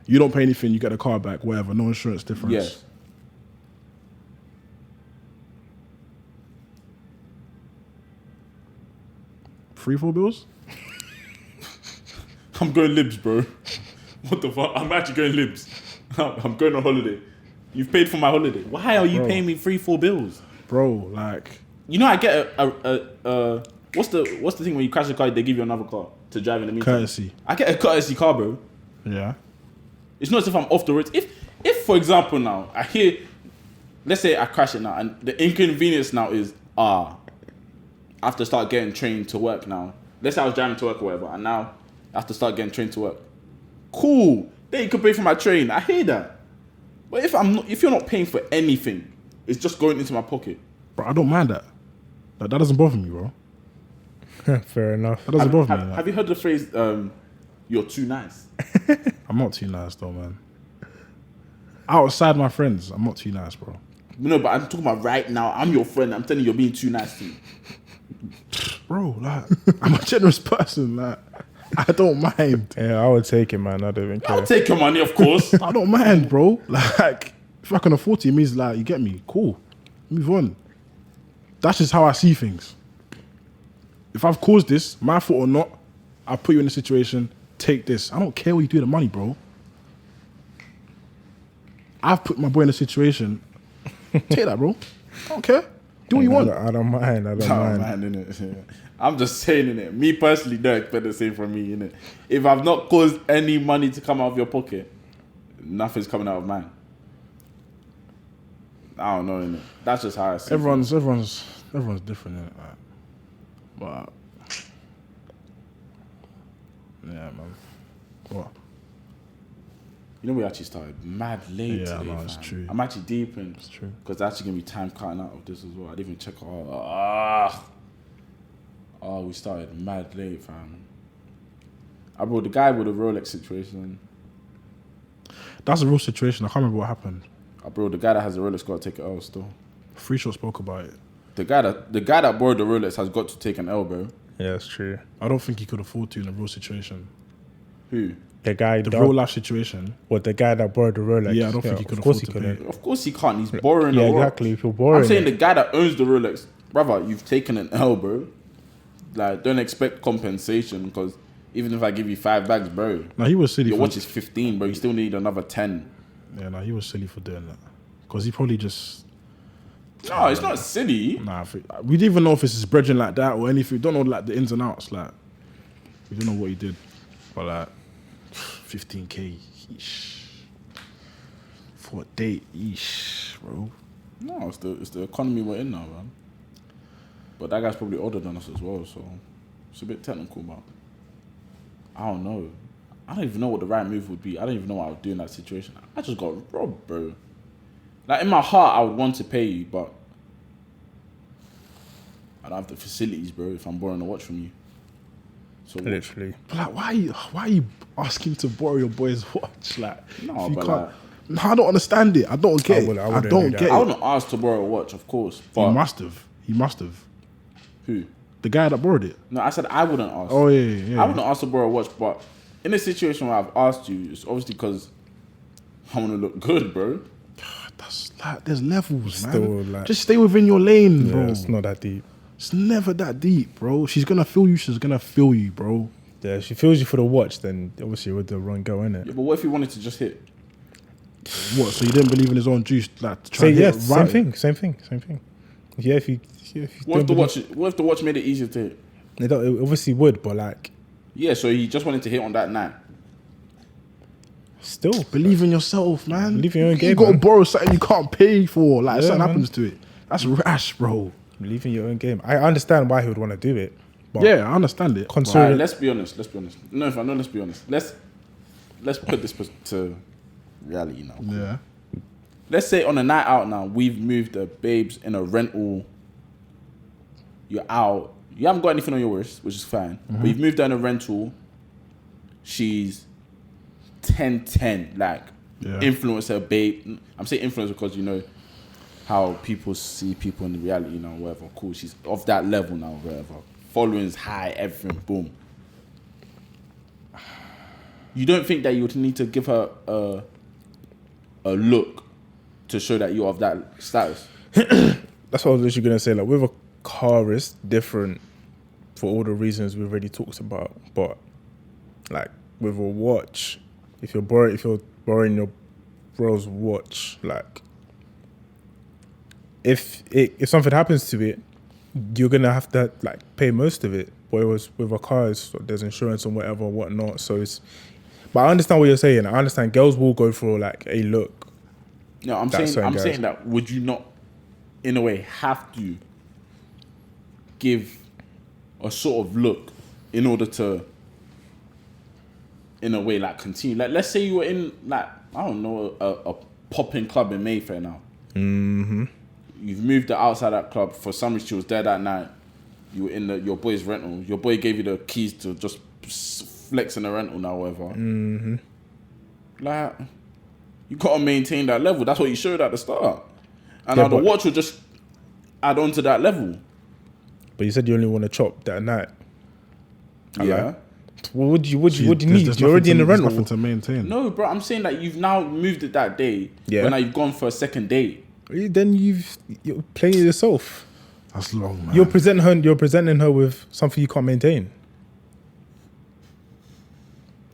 you don't pay anything, you get the car back, whatever, no insurance difference. Yes. Free for bills? I'm going libs, bro. What the fuck? I'm actually going libs. I'm going on holiday. You've paid for my holiday. Why are you paying me 3-4 bills? Bro, like You know I get a what's the thing when you crash a car they give you another car to drive in the meantime? courtesy. I get a courtesy car, bro. Yeah. It's not as if I'm off the road. If for example now I hear, let's say I crash it now and the inconvenience now is I have to start getting trained to work now. Let's say I was driving to work or whatever and now I have to start getting trained to work. Cool. Then you could pay for my train. I hear that. But if you're not paying for anything, it's just going into my pocket. Bro, I don't mind that. Like, that doesn't bother me, bro. Fair enough. That doesn't bother me. Have Like, you heard the phrase you're too nice? I'm not too nice though, man. Outside my friends, I'm not too nice, bro. No, but I'm talking about right now. I'm your friend. I'm telling you, you're being too nice to me. Bro, like I'm a generous person, like I don't mind. Yeah, I would take it, man. I don't even care. I'll take your money, of course. I don't mind, bro. Like, if I can afford it, it means like you get me. Cool. Move on. That's just how I see things. If I've caused this, my fault or not, I'll put you in a situation, take this. I don't care what you do with the money, bro. I've put my boy in a situation. Take that, bro. I don't care. Do what you want. I don't mind. I don't mind. Man, innit? I'm just saying, innit? Me personally, don't expect the same from me, innit? If I've not caused any money to come out of your pocket, nothing's coming out of mine. I don't know, innit? That's just how I see it. Everyone's different, innit? Like, but yeah, man. What? You know, we actually started mad late Yeah, today, no, it's fam. true. I'm actually deep in. It's true. Because there's actually going to be time cutting out of this as well. I didn't even check we started mad late, fam. Bro, the guy with the Rolex situation. That's a real situation. I can't remember what happened. Bro, the guy that has the Rolex got to take an L still. Free Shot spoke about it. The guy that borrowed the Rolex has got to take an L, bro. Yeah, that's true. I don't think he could afford to in a real situation. Who? The Real life situation. What, the guy that borrowed the Rolex? Yeah, I don't think he could of course afford to couldn't. pay. Of course he can't. He's borrowing Yeah, a rock. exactly. If you're borrowing, I'm saying it. the guy that owns the Rolex, brother, you've taken an L, bro. Like, don't expect compensation because even if I give you 5 bags, bro, Nah, he was silly. your watch is 15, bro. You still need another 10. Yeah, nah, he was silly for doing that. Because he probably just... No, it's not silly. Nah, we didn't even know if it's his brethren like that or anything. We don't know like the ins and outs. Like, we don't know what he did. But like, 15K, eesh. For a date, eesh, bro. No, it's the economy we're in now, man. But that guy's probably older than us as well, so it's a bit technical, but I don't know. I don't even know what the right move would be. I don't even know what I would do in that situation. I just got robbed, bro. Like, in my heart, I would want to pay you, but I don't have the facilities, bro, if I'm borrowing a watch from you. So Literally. But like, why are you asking to borrow your boy's watch? Like, No, if you but can't. No, I don't understand it. I don't get it. I wouldn't don't do get that. I it. wouldn't ask to borrow a watch, of course. He But must have. He must have. who? The guy that borrowed it. No, I said I wouldn't ask. Oh yeah. I wouldn't ask to borrow a watch, but in a situation where I've asked you, it's obviously because I want to look good, bro. That's like there's levels, Still, man. like- Just stay within your lane, bro. Yeah, it's not that deep. It's never that deep, bro. She's gonna feel you. She's gonna feel you, bro. Yeah, if she feels you for the watch, then obviously you're with the wrong girl, innit? Yeah, but what if he wanted to just hit? What? So you didn't believe in his own juice, like to try Say and hit yes, it right? same thing. Yeah, if you What if don't the believe- watch made it easier to hit? it obviously would, but like Yeah, so he just wanted to hit on that night. still Believe in yourself, man. Believe in your own You game, gotta man. borrow something you can't pay for. Like if Yeah, something man. happens to it, that's rash, bro. believe in your own game. I understand why he would want to do it. But Yeah, I understand it. Consider- Alright, let's be honest. No, if I know, let's be honest. Let's put this to reality now. Yeah. Let's say on a night out now, we've moved the babes in a rental. You're out. You haven't got anything on your wrist, which is fine. But you've moved her in a rental. She's 10-10, like Yeah. influencer babe. I'm saying influencer because you know how people see people in the reality now, whatever. Cool. She's of that level now, whatever. Following's high, everything, boom. You don't think that you would need to give her a look to show that you're of that status? that's what I was literally gonna say. Like with a car, it's different for all the reasons we've already talked about. But like with a watch, if you're borrowing your bro's watch, like if something happens to it, you're gonna have to like pay most of it. But it was with a car, there's insurance and whatever, whatnot. So it's. But I understand what you're saying. I understand girls will go for like a look. No, I'm That's certain guys. saying that would you not, in a way, have to give a sort of look in order to, in a way, like continue. Like, let's say you were in like I don't know a popping club in Mayfair now. Mm-hmm. You've moved her outside that club. For some reason, she was there that night. You were in your boy's rental. Your boy gave you the keys to just flex in the rental now, whatever. Mm-hmm. Like, you gotta maintain that level. That's what you showed at the start. And Yeah, now the but- watch will just add on to that level. But you said you only want to chop that night. Yeah. Well, what do you need? There's You're already in the there's rental. nothing to maintain. No, bro, I'm saying that you've now moved it that day. Yeah. When now you've gone for a second date. Then you're playing it yourself. That's long, man. You're presenting her with something you can't maintain.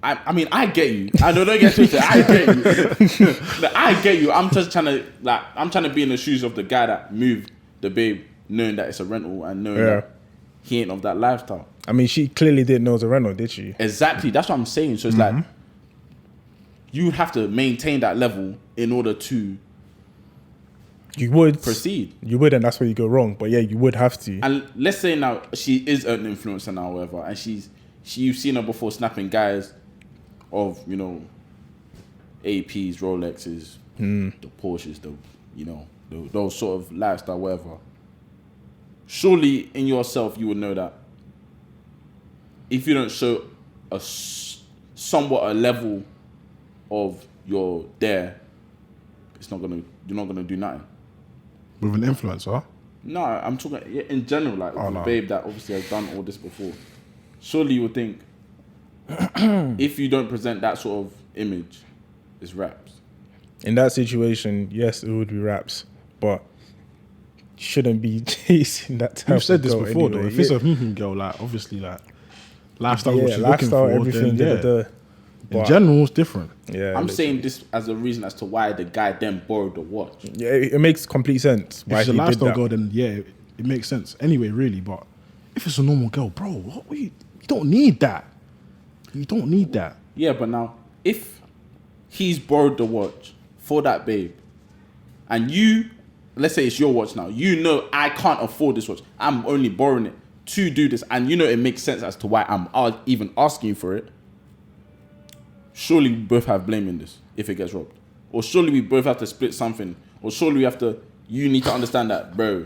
I mean, I get you. I don't get twisted. I get you. Like, I get you. I'm just trying to be in the shoes of the guy that moved the babe, knowing that it's a rental and knowing Yeah. that he ain't of that lifestyle. I mean, she clearly didn't know it was a rental, did she? Exactly. That's what I'm saying. So it's like you would have to maintain that level in order to You would proceed. You would, and that's where you go wrong. But yeah, you would have to. And let's say now she is an influencer now, whatever, and you've seen her before snapping guys of, you know, APs, Rolexes, the Porsches, those sort of lifestyle, whatever. Surely in yourself you would know that if you don't show somewhat a level of you're there, you're not gonna do nothing. With an influencer. No, I'm talking in general, like a no. babe that obviously has done all this before. Surely you would think if you don't present that sort of image, it's raps. In that situation, yes, it would be raps, but you shouldn't be chasing that type You've said of this girl before, anyway. though. If it's a girl, like obviously, like lifestyle, what yeah, she's lifestyle, looking for, everything. then, da. in But- general, it's different. Yeah, I'm literally. saying this as a reason as to why the guy then borrowed the watch. Yeah, it makes complete sense. If Why it's a he did lifestyle that. girl, then yeah, it makes sense. Anyway, really, but if it's a normal girl, bro, you don't need that. You don't need that. Yeah, but now if he's borrowed the watch for that babe, and you, let's say it's your watch now, you know I can't afford this watch. I'm only borrowing it to do this, and you know it makes sense as to why I'm even asking for it. Surely we both have blame in this if it gets robbed, or surely we both have to split something, or surely you need to understand that, bro.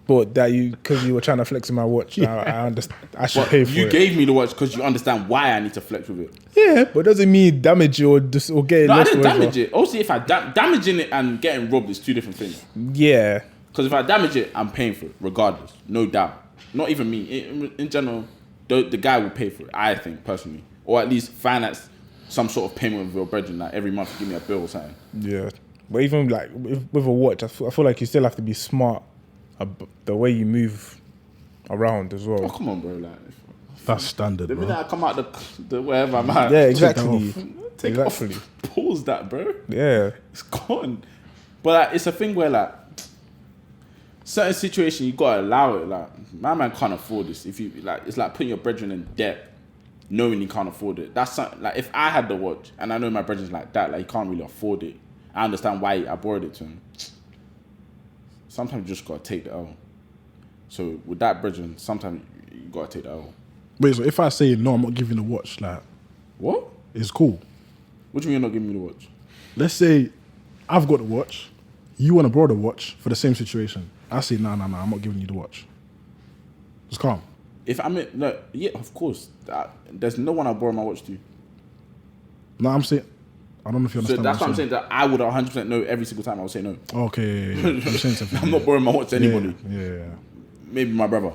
But that because you were trying to flex in my watch, I understand. I should But pay for you it. gave me the watch because you understand why I need to flex with it. Yeah, but doesn't mean damage it or get it No, I lost. didn't or whatever. damage it. Also, if I damaging it and getting robbed is two different things. Yeah, Because if I damage it, I'm paying for it, regardless. No doubt. Not even me. In general, the guy will pay for it, I think, personally. Or at least finance some sort of payment with your brethren, like every month give me a bill or something. yeah. But even like with a watch, I feel like you still have to be smart the way you move around as Oh, well. come on, bro. Like, That's standard, the bro. minute I come out the wherever I'm at, Yeah, exactly. take Exactly. off, pause that, bro. Yeah, It's gone. But like, it's a thing where like certain situations you gotta allow it. Like my man can't afford this. If you like, it's like putting your brethren in debt, knowing you can't afford it. That's something, like if I had the watch and I know my brethren's like that, like he can't really afford it. I understand why I borrowed it to him. Sometimes you just gotta take the L. So with that brethren, sometimes you gotta take the L. Wait, so if I say no, I'm not giving the watch, like, What? it's cool. What do you mean you're not giving me the watch? Let's say I've got the watch, you want to borrow the watch for the same situation. I say, nah, I'm not giving you the watch. Just calm. If I'm in, no, yeah, of course. There's no one I borrow my watch to. No, I'm saying, I don't know if you So understand. that's what I'm saying. That I would 100% know every single time I would say no. Okay, yeah. You're saying something. I'm not borrowing my watch to anybody. Yeah. Maybe my brother.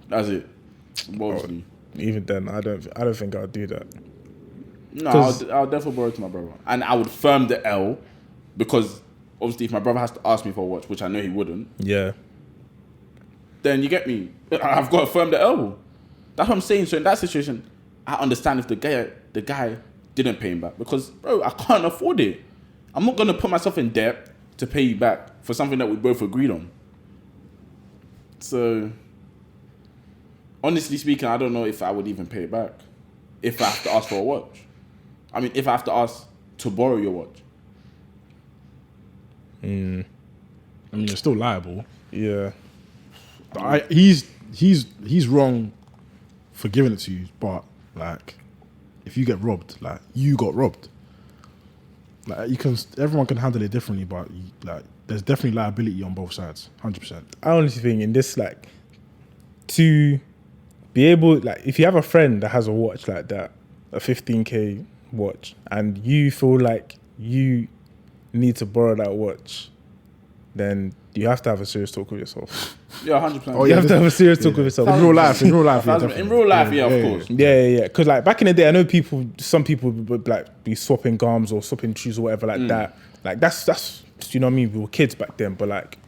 That's it. But obviously, even then, I don't think I'll do that. no, 'cause- I'll definitely borrow it to my brother, and I would firm the L because obviously, if my brother has to ask me for a watch, which I know he wouldn't, Yeah, then you get me. I've got to firm the L. That's what I'm saying. So in that situation, I understand if the guy didn't pay him back because, bro, I can't afford it. I'm not gonna put myself in debt to pay you back for something that we both agreed on. So, honestly speaking, I don't know if I would even pay it back if I have to ask for a watch. I mean, if I have to ask to borrow your watch. I mean, you're still liable. yeah. But he's wrong for giving it to you, but like, if you get robbed, like you got robbed. Like everyone can handle it differently, but like, there's definitely liability on both sides, 100%. I honestly think in this, like, to be able, like, if you have a friend that has a watch like that, a 15K watch, and you feel like you need to borrow that watch, then you have to have a serious talk with yourself. Yeah, 100%. Oh, You yeah, have to have a serious talk with yourself. In real life, yeah, In definitely. real life, yeah, of course. Yeah. Because like back in the day, I know some people would like be swapping gums or swapping shoes or whatever like that. Like that's you know what I mean. We were kids back then, but like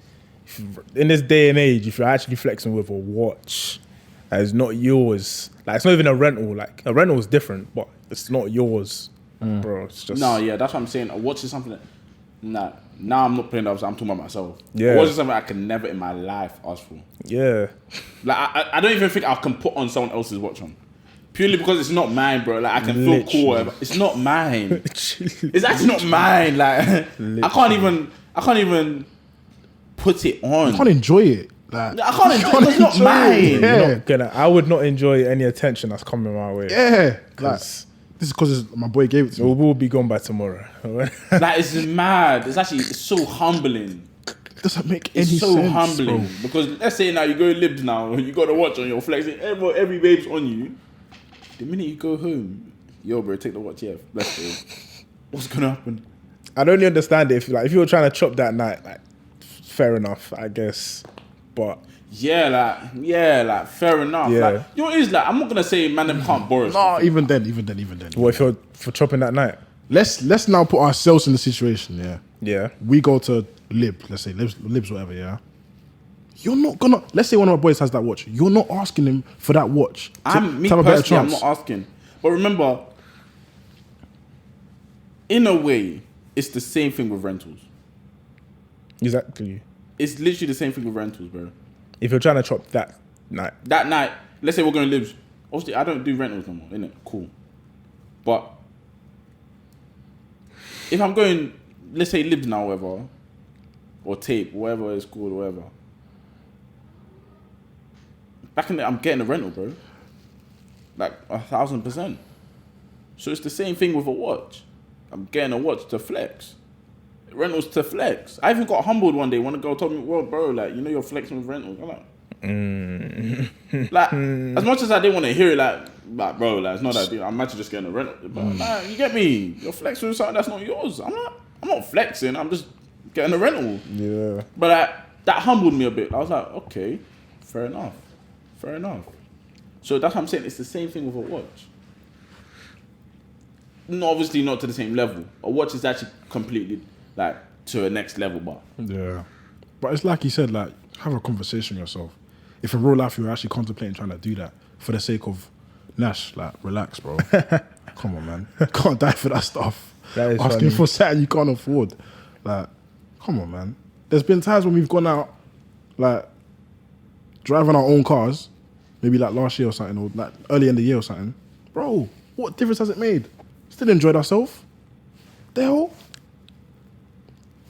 in this day and age, if you're actually flexing with a watch that is not yours, like it's not even a rental. Like a rental is different, but it's not yours, bro. It's just No, yeah, that's what I'm saying. A watch is something that, now I'm not playing that. I'm talking about myself. Yeah. A watch is something I can never in my life ask for. yeah. Like I don't even think I can put on someone else's watch on, purely because it's not mine, bro. Like I can feel cool. Whatever. It's not mine. It's actually not mine. Like I can't even put it on. I can't enjoy it. Like, I can't enjoy it. It's not mine. Yeah. I would not enjoy any attention that's coming my way. Yeah. Like, 'Cause this is because my boy gave it to we me. will be gone by tomorrow. Like it's mad. It's so humbling. It doesn't make any It's so sense, humbling bro. because let's say now you go libs now, you got a watch on, you're flexing, every babe's on you. The minute you go home, yo, bro, take the watch. Yeah, let's go. What's gonna happen? I don't really understand it. If you were trying to chop that night, like, fair enough, I guess. But Yeah, like fair enough. Yeah. Like, you know what it is like? I'm not gonna say man them can't borrow. No, stuff. even then. what if you're for chopping that night? Let's now put ourselves in the situation. Yeah, Yeah. we go to Lib. Let's say Libs, whatever. Yeah, you're not gonna. Let's say one of our boys has that watch. You're not asking him for that watch. to Me have a better personally, I'm chance. not asking. But remember, in a way, it's the same thing with rentals. Exactly. It's literally the same thing with rentals, bro. If you're trying to chop that night, That night, let's say we're going to live. Obviously, I don't do rentals no more, innit? Cool. But if I'm going, let's say live now, whatever, or tape, whatever it's called, whatever. Back in the, I'm getting a rental, bro. Like 1,000%. So it's the same thing with a watch. I'm getting a watch to flex. rentals to flex. I even got humbled one day when a girl told me, "Well, bro, like, you know, you're flexing with rentals." I'm like, like, as much as I didn't want to hear it, like, bro, like, it's not that deep. I'm actually just getting a rental. But man, you get me? You're flexing with something that's not yours. I'm not flexing. I'm just getting a rental. Yeah. But that humbled me a bit. I was like, okay, fair enough. So that's what I'm saying. It's the same thing with a watch. No, obviously not to the same level. A watch is actually completely like to a next level, but Yeah. But it's like you said, like, have a conversation with yourself. If in real life you're actually contemplating trying to do that for the sake of Nash, like, relax, bro. Come on, man. You can't die for that stuff. That is Asking funny. for something you can't afford. Like, come on, man. There's been times when we've gone out, like, driving our own cars, maybe like last year or something, or like early in the year or something. Bro, what difference has it made? Still enjoyed ourselves. The hell?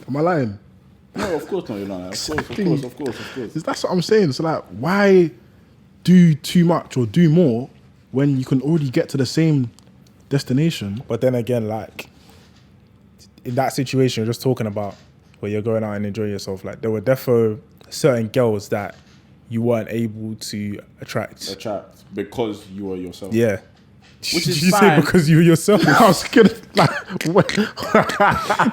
Am I lying? no, of course not. You're not. Of course. That's what I'm saying. So, like, why do too much or do more when you can already get to the same destination? But then again, like, in that situation you're just talking about, where you're going out and enjoying yourself, like, there were defo certain girls that you weren't able to attract. Because you are yourself. Yeah. Which is Did you say fine. because you were yourself? I was gonna, like,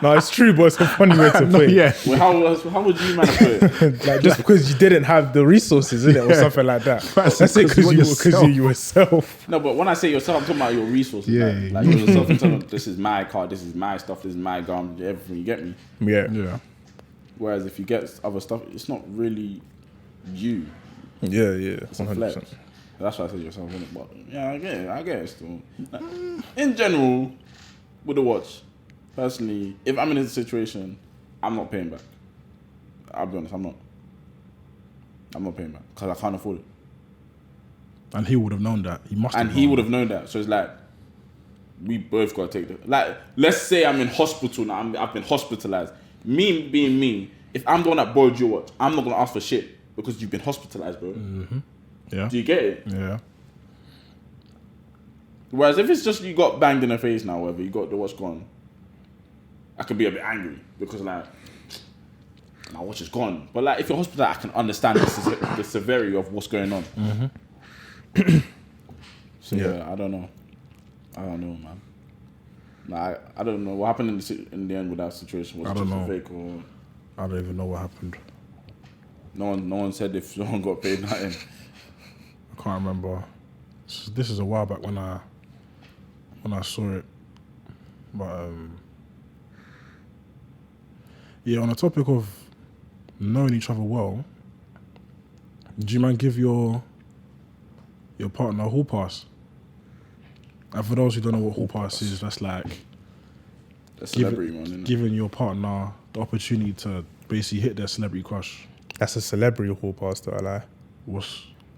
No, it's true, but it's a funny way to no, put it. yeah. Well, how would you man put it? Like, just because you didn't have the resources in it or something like that. That's it, because you yourself. No, but when I say yourself, I'm talking about your resources. Yeah, like you're yourself in terms of, this is my car, this is my stuff, this is my garment, everything. You get me? Yeah. Yeah. Whereas if you get other stuff, it's not really you. Yeah. It's a 100%. flex. That's why I said yourself, innit? But yeah, I get it still. Like, in general, with the watch, personally, if I'm in a situation, I'm not paying back. I'll be honest, I'm not paying back because I can't afford it. And he would have known that. He must have And he would have known that. So it's like, we both got to take it. Like, let's say I'm in hospital now. I've been hospitalized. Me being me, if I'm the one that borrowed your watch, I'm not going to ask for shit because you've been hospitalized, bro. Mm-hmm. Yeah. Do you get it? Yeah. Whereas if it's just you got banged in the face now, whatever, you got the watch gone, I could be a bit angry because, like, my watch is gone. But, like, if you're hospitalized, I can understand the severity of what's going on. Mm-hmm. So, yeah, I don't know, man. Nah, I don't know what happened in the end with that situation. Was I it don't just know. a fake or I don't even know what happened. no one said if someone got paid nothing? I can't remember. This is a while back when I saw it. But yeah, on the topic of knowing each other well, do you mind give your partner a hall pass? And for those who don't know what hall pass is, that's like A celebrity one, isn't it? giving your partner the opportunity to basically hit their celebrity crush. That's a celebrity hall pass, though, I lie.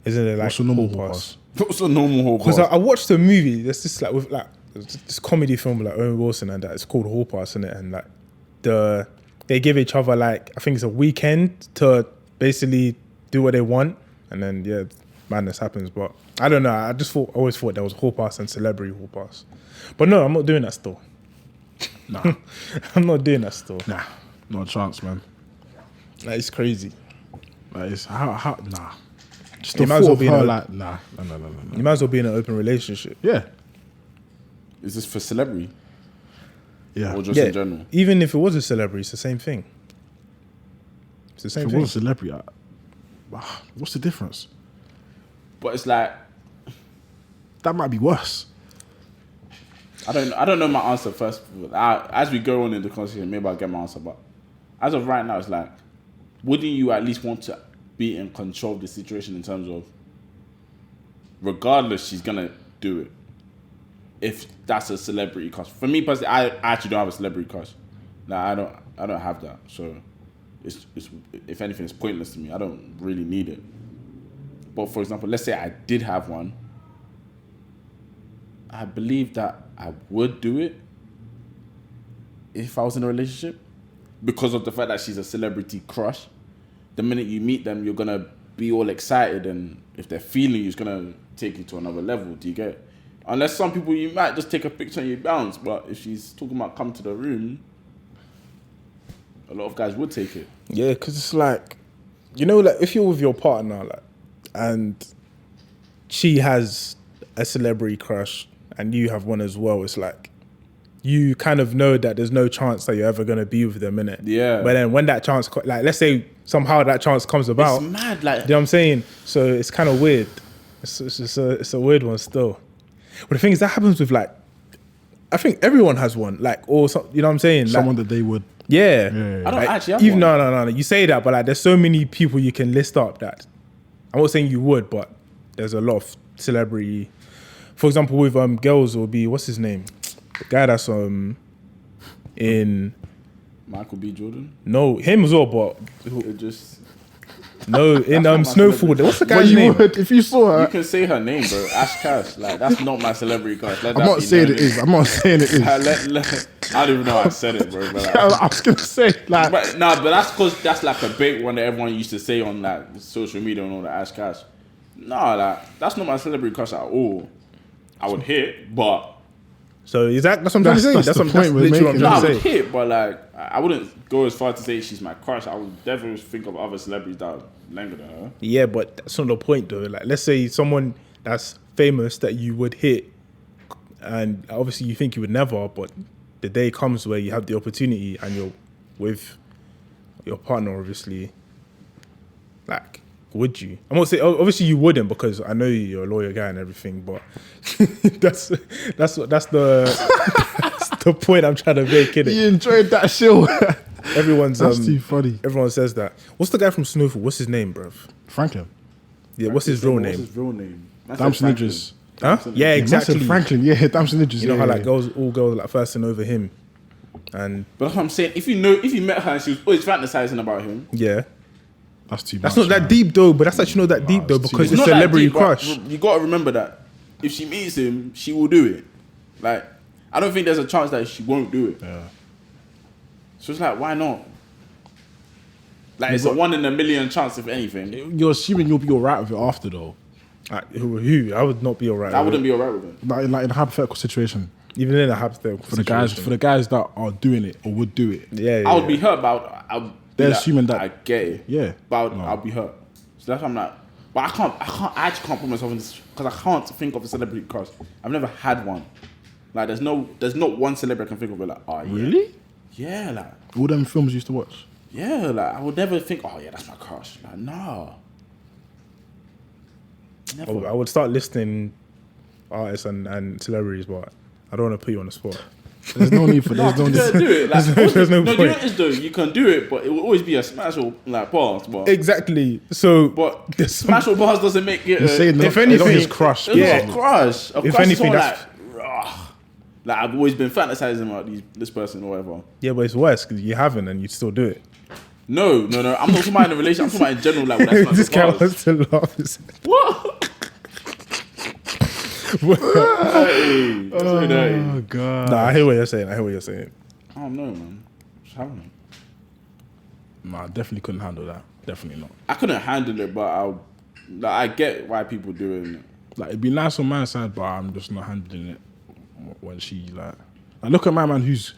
Isn't it like What's a normal hall pass? What's a normal hall Because pass? I watched a movie. There's this like with like this comedy film with like Owen Wilson and that. It's called Hall Pass, isn't it? And like they give each other like I think it's a weekend to basically do what they want, and then yeah, madness happens. But I don't know. I always thought there was Hall Pass and celebrity Hall Pass. But no, I'm not doing that still. Nah, I'm not doing that still. nah, not a chance, man. Like, it's crazy. Like it's how nah. Just You the might as well thought be of in her a- like no. You might as well be in an open relationship. Yeah, Is this for celebrity yeah. or just Yeah, in general? even if it was a celebrity, it's the same thing. It's the If same it thing. was a celebrity, what's the difference? But it's like That might be worse. I don't know my answer first. As we go on in the conversation, maybe I'll get my answer. But as of right now, it's like, wouldn't you at least want to be in control of the situation in terms of, regardless, she's gonna do it. If that's a celebrity crush. For me personally, I actually don't have a celebrity crush. Nah, I don't have that. So it's if anything, it's pointless to me. I don't really need it. But for example, let's say I did have one. I believe that I would do it if I was in a relationship because of the fact that she's a celebrity crush. The minute you meet them, you're going to be all excited, and if they're feeling you, it's going to take you to another level. Do you get it? Unless some people, you might just take a picture and you bounce, but if she's talking about come to the room, a lot of guys would take it. Yeah, because it's like, you know, like if you're with your partner, like, and she has a celebrity crush and you have one as well, it's like you kind of know that there's no chance that you're ever going to be with them, innit? Yeah. But then when that chance, like, let's say somehow that chance comes about. It's mad, like... You know what I'm saying? So it's kind of weird. It's a weird one still. But the thing is, that happens with, like, I think everyone has one, like, or you know what I'm saying? Someone like, that they would. Yeah. I don't like, actually have even, one. No. You say that, but like, there's so many people you can list up that I'm not saying you would, but there's a lot of celebrity. For example, with girls, it will be what's his name, the guy that's in Michael B. Jordan. no him as well, but It just... no in my Snowfall. What's the Well, guy's you name? would if you saw her. You can say her name, bro. Ash Cash. Like, that's not my celebrity crush. Let I'm that not be saying known. it is. I'm not saying it is. I don't even know how I said it, bro. But, like, I was gonna say like. but that's because that's like a big one that everyone used to say on like social media and all that. Ash Cash. No, like that's not my celebrity crush at all. I would hit, but So is that's what I'm trying to say. That's That's the what point that's we're literally what I'm making. no, I trying would to say. hit, but like I wouldn't go as far to say she's my crush. I would definitely think of other celebrities that are younger than her. Yeah, but that's not the point though. Like, let's say someone that's famous that you would hit, and obviously you think you would never, but the day comes where you have the opportunity and you're with your partner, obviously. Like, would you? I'm not saying obviously you wouldn't because I know you're a lawyer guy and everything, but that's the that's the point I'm trying to make. Innit? You enjoyed that show. Everyone's That's too funny. Everyone says that. What's the guy from Snowfall? What's his name, bruv? Franklin. Yeah, what's his real What's name? his real name? Damson Idris. Huh? Yeah, exactly. Massive Franklin. Yeah, Damson Idris. You know yeah, how yeah. like all girls like thirsting over him, and But that's what I'm saying. If you met her and she was always fantasizing about him, yeah, That's too much. that's not that man. deep though. But that's actually not that deep though it's too because deep. it's not that celebrity deep, but crush. You got to remember that if she meets him, she will do it. Like I don't think there's a chance that she won't do it. Yeah. So it's like, why not? Like it's a 1 in a million chance, if anything. You're assuming you'll be alright with it after though. Who? I would not be alright. I wouldn't be alright with it. Like in a hypothetical situation. even in a hypothetical For the guys that are doing it or would do it. Yeah, I would be hurt, but I would. They're assuming that- I get it. Yeah. But I'll be hurt. So that's why I'm like. But I actually can't put myself in this because I can't think of a celebrity crush. I've never had one. Like there's not one celebrity I can think of. Like, oh yeah. Really? Yeah, like All them films you used to watch. yeah, like I would never think, oh yeah, that's my crush. Like no. Never. I would start listing artists and celebrities, but I don't want to put you on the spot. There's no need for No, there's no you need. can't do it. Like, there's no no, point. you know what it is though? You can do it, but it will always be a smash or like pass. But Exactly. So, but there's some- smash or pass doesn't make it. You're saying if not anything- his crush. It's Yeah. not a crush. A If crush anything, is that's- like I've always been fantasizing about this person or whatever. yeah, but it's worse because you haven't and you still do it. No. I'm not talking about in a relationship. I'm talking about in general. Like when that's This guy not wants to laugh. what? Hey, that's so dirty. Oh god. Nah, I hear what you're saying. I don't know, man. Just having it. Nah, I definitely couldn't handle that. Definitely not. I couldn't handle it, but I get why people doing it. Like it'd be nice on my side, but I'm just not handling it when she like look at my man whose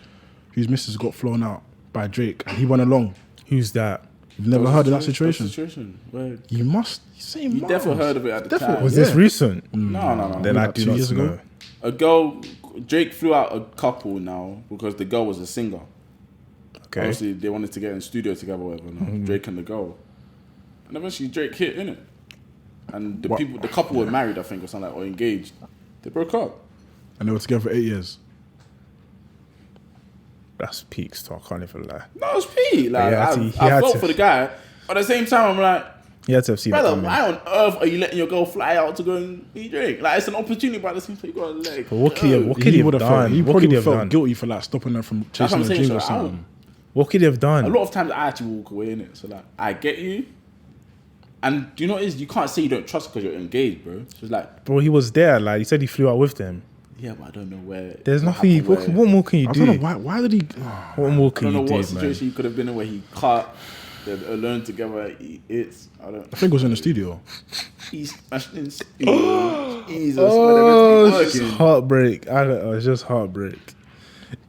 missus got flown out by Drake and he went along. Who's that? You've never heard of that situation? Where You must say you definitely heard of it at the time. Was this recent? No. Then I Like do 2 not years know. ago? A girl, Drake flew out a couple now because the girl was a singer. Okay. Obviously, they wanted to get in the studio together, whatever. No? Drake and the girl, and eventually Drake hit, innit? And the couple were married, I think, or something like, or engaged. They broke up. And they were together for 8 years. That's peak stuff. I can't even lie. No, it's Pete. Like Yeah, he I had felt to. for the guy, but at the same time, I'm like, You had to have seen it brother, coming. why on earth are you letting your girl fly out to go and be Drake? Like it's an opportunity, but at the same time, you got to let it But what could go. he, what could he have would done? He What probably could he have felt done? guilty for like stopping her from That's chasing what her I'm dreams saying, or so I would- something. What could he have A done? lot of times I actually walk away in it. So like, I get you. And do you know what it is? You can't say you don't trust because you're engaged, bro. So it's like, Bro, he was there. Like he said, he flew out with them. yeah, but I don't know where. There's what nothing. happened What, where- what more can you I do? don't know why did he What more I can don't know you do, what man? situation you could have been in where he cut, they're alone together. It's I don't. I think it was in the studio. He's smashed in. Jesus, Oh, man, it's everything just working. heartbreak. I don't know. It's just heartbreak.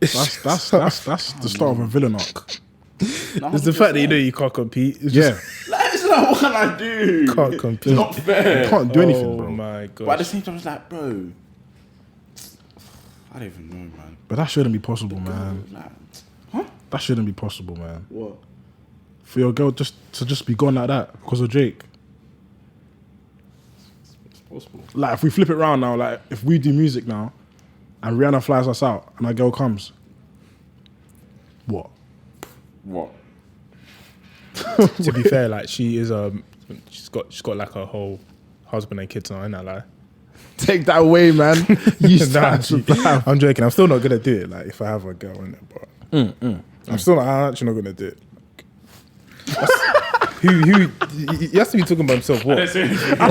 That's the start of a villain arc. It's the fact that you know you can't compete. It's Yeah, just, Like, it's like, what can I do? can't compete. It's not fair. you can't do anything, Oh bro. my But at the gosh. same time, it's like, bro, I don't even know, man. But that shouldn't be possible, man. Like, That shouldn't be possible, man. what? For your girl to be gone like that because of Drake. It's possible. Like, if we flip it around now, like, if we do music now and Rihanna flies us out and our girl comes, what? What? To be fair, like she is she's got like a whole husband and kids now, ain't that like? Take that away, man. You stand I'm joking. I'm still not gonna do it. Like if I have a girl in it, but I'm actually not gonna do it. Who he has to be talking about himself. What? I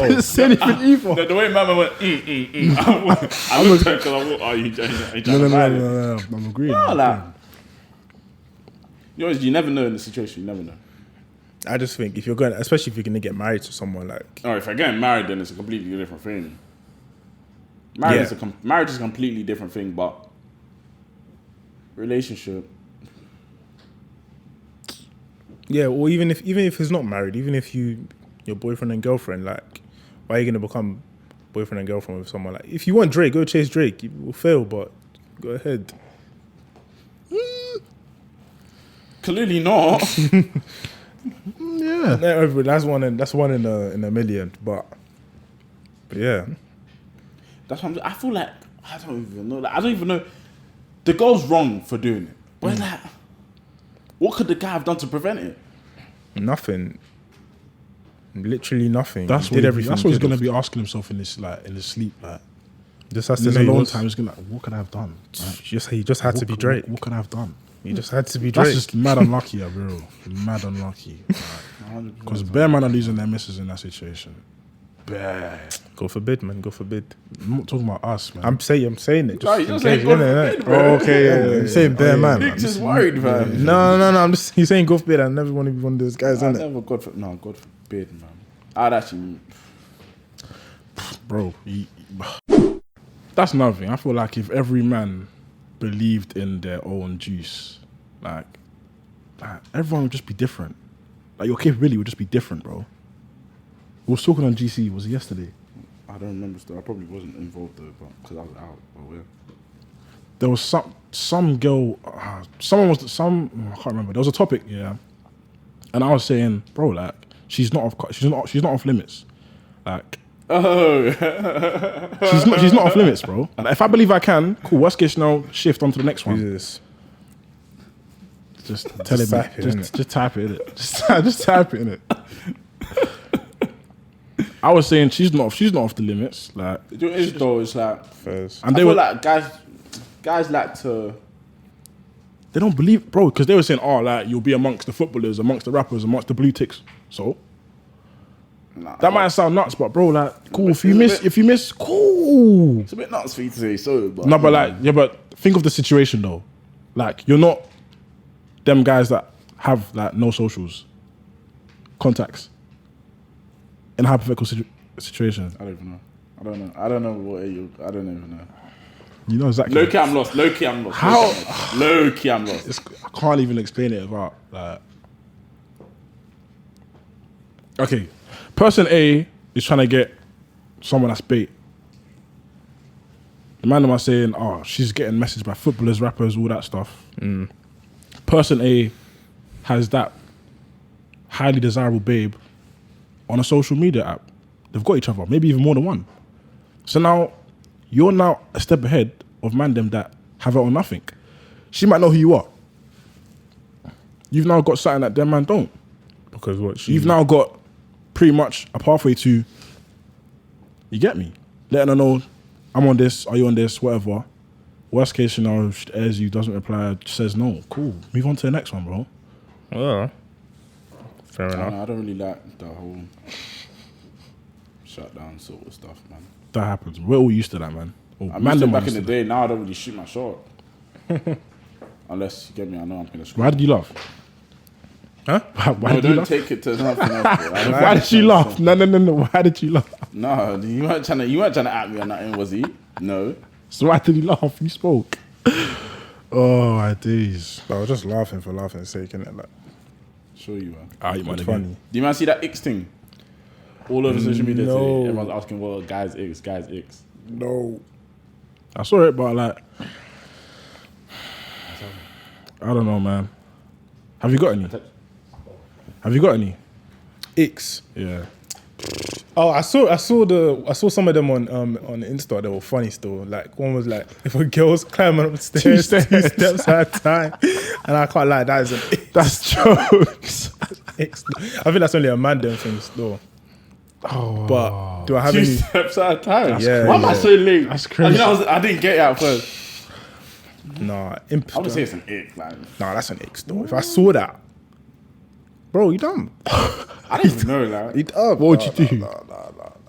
didn't say anything either. The way Mama went, I looked at her because I thought, oh, you trying to buy it? No. I'm agreeing. No, like, you never know in the situation. You never know. I just think if you're going, especially if you're gonna get married to someone, like Oh, if I get married, then it's a completely different thing. Marriage is a completely different thing, but relationship. yeah, or even if it's not married, even if your boyfriend and girlfriend, like why are you gonna become boyfriend and girlfriend with someone? Like if you want Drake, go chase Drake. You will fail, but go ahead. Clearly not. Yeah. No, that's one in a million, but yeah. That's what I feel like. I don't even know. Like, I don't even know. The girl's wrong for doing it. But it's like, what could the guy have done to prevent it? Nothing. Literally nothing. That's He what did everything. That's what he's he did. gonna be asking himself in his sleep. Like, Just has to there's know a he long was- time. He's gonna like, what could I have done? Like, He just had to be Drake. What could I have done? He just had to be Drake. That's just mad unlucky, bro. Mad unlucky. Because bare man are losing their misses in that situation. Bare. God forbid, man. God forbid. I'm not talking about us, man. I'm saying it. Just No, you in just case, saying God innit, forbid, innit? bro. Oh, okay, yeah. You're saying bare man. Nick just worried, man. No. I'm just. He's saying God forbid. I never want to be one of those guys, I innit? never God forbid, man. I'd actually. Bro, that's another thing. I feel like if every man believed in their own juice, like everyone would just be different. Like your capability would just be different, bro. We was talking on GC, was it yesterday? I don't remember still. I probably wasn't involved though, but because I was out. But yeah. There was some girl, I can't remember. There was a topic, yeah, and I was saying, bro, like she's not off limits, like. Oh, She's not off limits, bro. And if I believe I can, cool. Worst case scenario, shift on to the next one. Jesus. Just tell it, type it, innit? just type it, innit? Just type it, innit? I was saying she's not off the limits, like, it is though. It's like, First. and I they feel were like guys like to. they don't believe, bro, because they were saying, oh, like you'll be amongst the footballers, amongst the rappers, amongst the blue ticks. So Nah, that might sound nuts, but bro, like, cool. It's If you miss, cool. It's a bit nuts for you to say so, but No, but like, yeah, but think of the situation though. Like, you're not them guys that have like no socials, contacts in a hypothetical situation. I don't even know. I don't know what you. I don't even know. You know exactly. Low key, I'm lost. How- Low key, I'm lost. I can't even explain it about like. Okay, person A is trying to get someone that's bait. The man am saying, oh, she's getting messaged by footballers, rappers, all that stuff. Person A has that highly desirable babe on a social media app. They've got each other, maybe even more than one. So now, you're now a step ahead of man them that have it or nothing. She might know who you are. You've now got something that them man don't. Because what? You've now got pretty much a pathway to, you get me? Letting her know, I'm on this, are you on this, whatever. Worst case scenario, she airs you, doesn't reply, says no. Cool. Move on to the next one, bro. Oh, fair I enough. don't really like the whole shutdown sort of stuff, man. That happens. We're all used to that, man. Oh, I man, used to them back are in the used to day. Now I don't really shoot my shot. Unless you get me, I know I'm gonna that. Why did you laugh? Huh? Why No, did you don't laugh? take it to nothing else. Bro. I don't Why did you laugh? No. Why did you laugh? No, you weren't trying to at me or nothing, was he? No. So why did he laugh? You spoke. Oh, my days. But I was just laughing for laughing's sake, innit? Like, Show you, man. Alright, man. it's funny. Do you man see that X thing? All over social media No. today, everyone's asking, well, guys X. No. I saw it, but like, I don't know, man. Have you got any? Have you got any? Icks. Yeah. Oh, I saw some of them on Insta. They were funny still. Like one was like, if a girl's climbing up the stairs, two steps at a time, and I can't lie, that is an ick. That's jokes. Icks. I think that's only a man doing things still. Oh, But do I have 2 any? steps at a time. Yeah, Why am I yeah. so late? That's crazy. I didn't get it at first. Nah, I would say it's an ick, man. Nah, that's an ick still. If I saw that, bro, you dumb. I don't even know, like. You dumb. What would you do?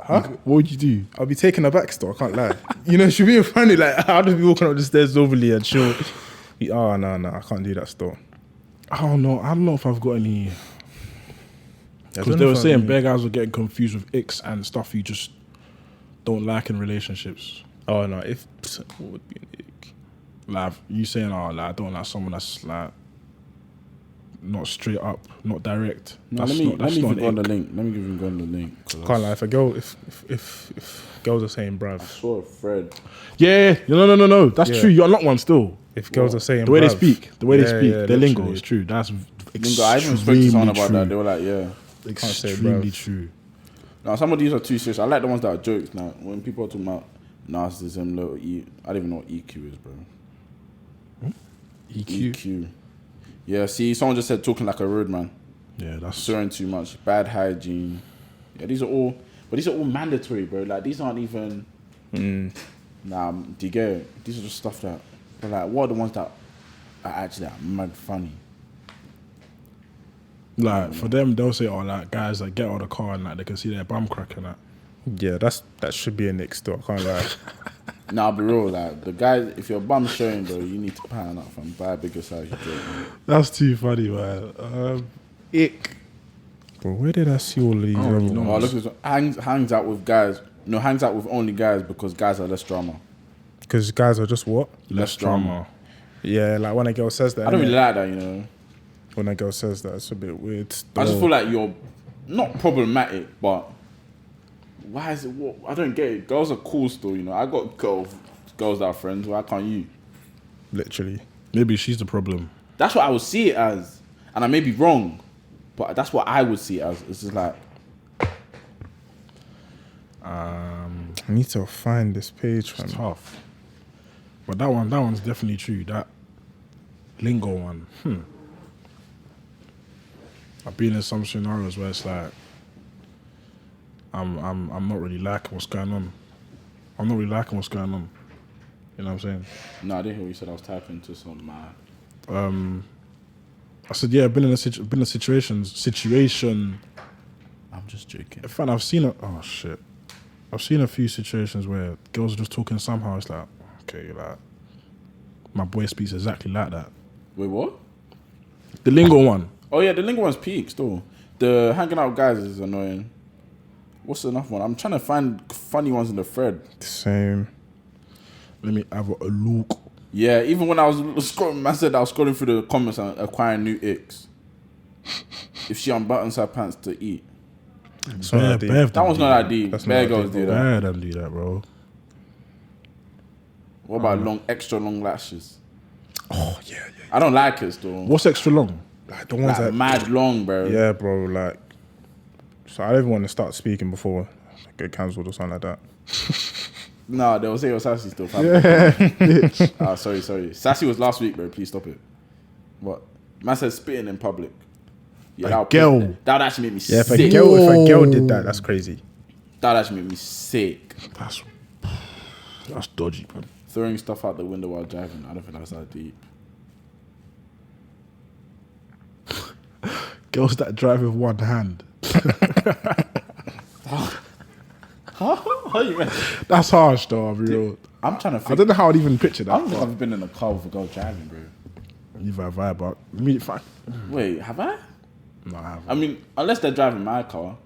Huh? What would you do? I'll be taking her back still. I can't lie. You know, she'll be funny. Like I'll just be walking up the stairs overly and she'll be, oh no, I can't do that still. I don't know if I've got any. Because they were saying bare guys were getting confused with icks and stuff you just don't like in relationships. Oh no, what would be an ick? Like you saying, oh, like I don't like someone that's like not straight up, not direct. No, That's let me not go an on the ick. link. Let me give you go on the link. Can't lie. If a girl, if girls are saying bruv, I saw a thread. Yeah, no. That's Yeah. true. You unlock one still. if girls are saying The way they bruv, speak, their yeah, lingo literally. is true. That's I even spoke to someone about that. They were like, yeah. say extremely bruv. true. Now, some of these are too serious. I like the ones that are jokes. Now, when people are talking about narcissism, low I don't even know what EQ is, bro. EQ. Yeah, see, someone just said talking like a rude man. Yeah, that's Swearing too much. Bad hygiene. Yeah, these are all mandatory, bro. Like, these aren't even... Nah, do you get it? These are just stuff that... But, like, what are the ones that are actually like, mad funny? like for them. They'll say, oh, like guys that get out of the car and like they can see their bum crack and that. Yeah, that should be a nick still. I can't lie. Nah, I'll be real. Like, the guys, if your bum's showing, though, you need to pan up and buy a bigger size. You get me? That's too funny, man. Ick. Bro, where did I see all of these? Oh, other you know. ones? Oh, look at this. Hangs out with guys. No, hangs out with only guys because guys are less drama. Because guys are just what? Less drama. Yeah, like when a girl says that. I don't innit? really like that, you know. When a girl says that, it's a bit weird. I just feel like you're not problematic, but why is it? What? I don't get it. Girls are cool still, you know. I got girls that are friends. Why can't you? Literally. Maybe she's the problem. That's what I would see it as, and I may be wrong, but that's what I would see it as. It's just like I need to find this page, fam. It's tough. But that one's definitely true. That lingo one. I've been in some scenarios where it's like I'm not really liking what's going on. I'm not really liking what's going on. You know what I'm saying? no, I didn't hear what you said. I was typing to some man. I said, yeah, I've been in a situation. I'm just joking. In fact, I've seen a few situations where girls are just talking somehow. It's like, okay, like my boy speaks exactly like that. Wait, what? The lingo one. Oh yeah, the lingo one's peak still. The hanging out with guys is annoying. What's enough one? I'm trying to find funny ones in the thread. Same. Let me have a look. Yeah, even when I was scrolling, I said I was scrolling through the comments and acquiring new icks. If she unbuttons her pants to eat. It's not that deep. That one's not that deep. That's Bare not that girls deep, do bro. that. Bear them do that, bro. What about extra long lashes? Oh, yeah. I don't like it still. What's extra long? Like the ones Like, that... mad long, bro. Yeah, bro, like... So I don't even want to start speaking before I get cancelled or something like that. Nah, they'll say you're sassy still, fam. Yeah. Sorry. Sassy was last week, bro. Please stop it. What? Man said spitting in public. Yeah, A that would girl. that would actually make me Yeah, if sick. a girl did that, that's crazy. That would actually make me sick. That's dodgy, man. Throwing stuff out the window while driving. I don't think that's that deep. Girls that drive with one hand. How you mean? That's harsh, though. I'll be real. I'm trying to I think. don't know how I'd even picture I that. don't think I've been in a car with a girl driving, bro. You've had a vibe, but me, fine. Wait, have I? No, I haven't. I mean, unless they're driving my car.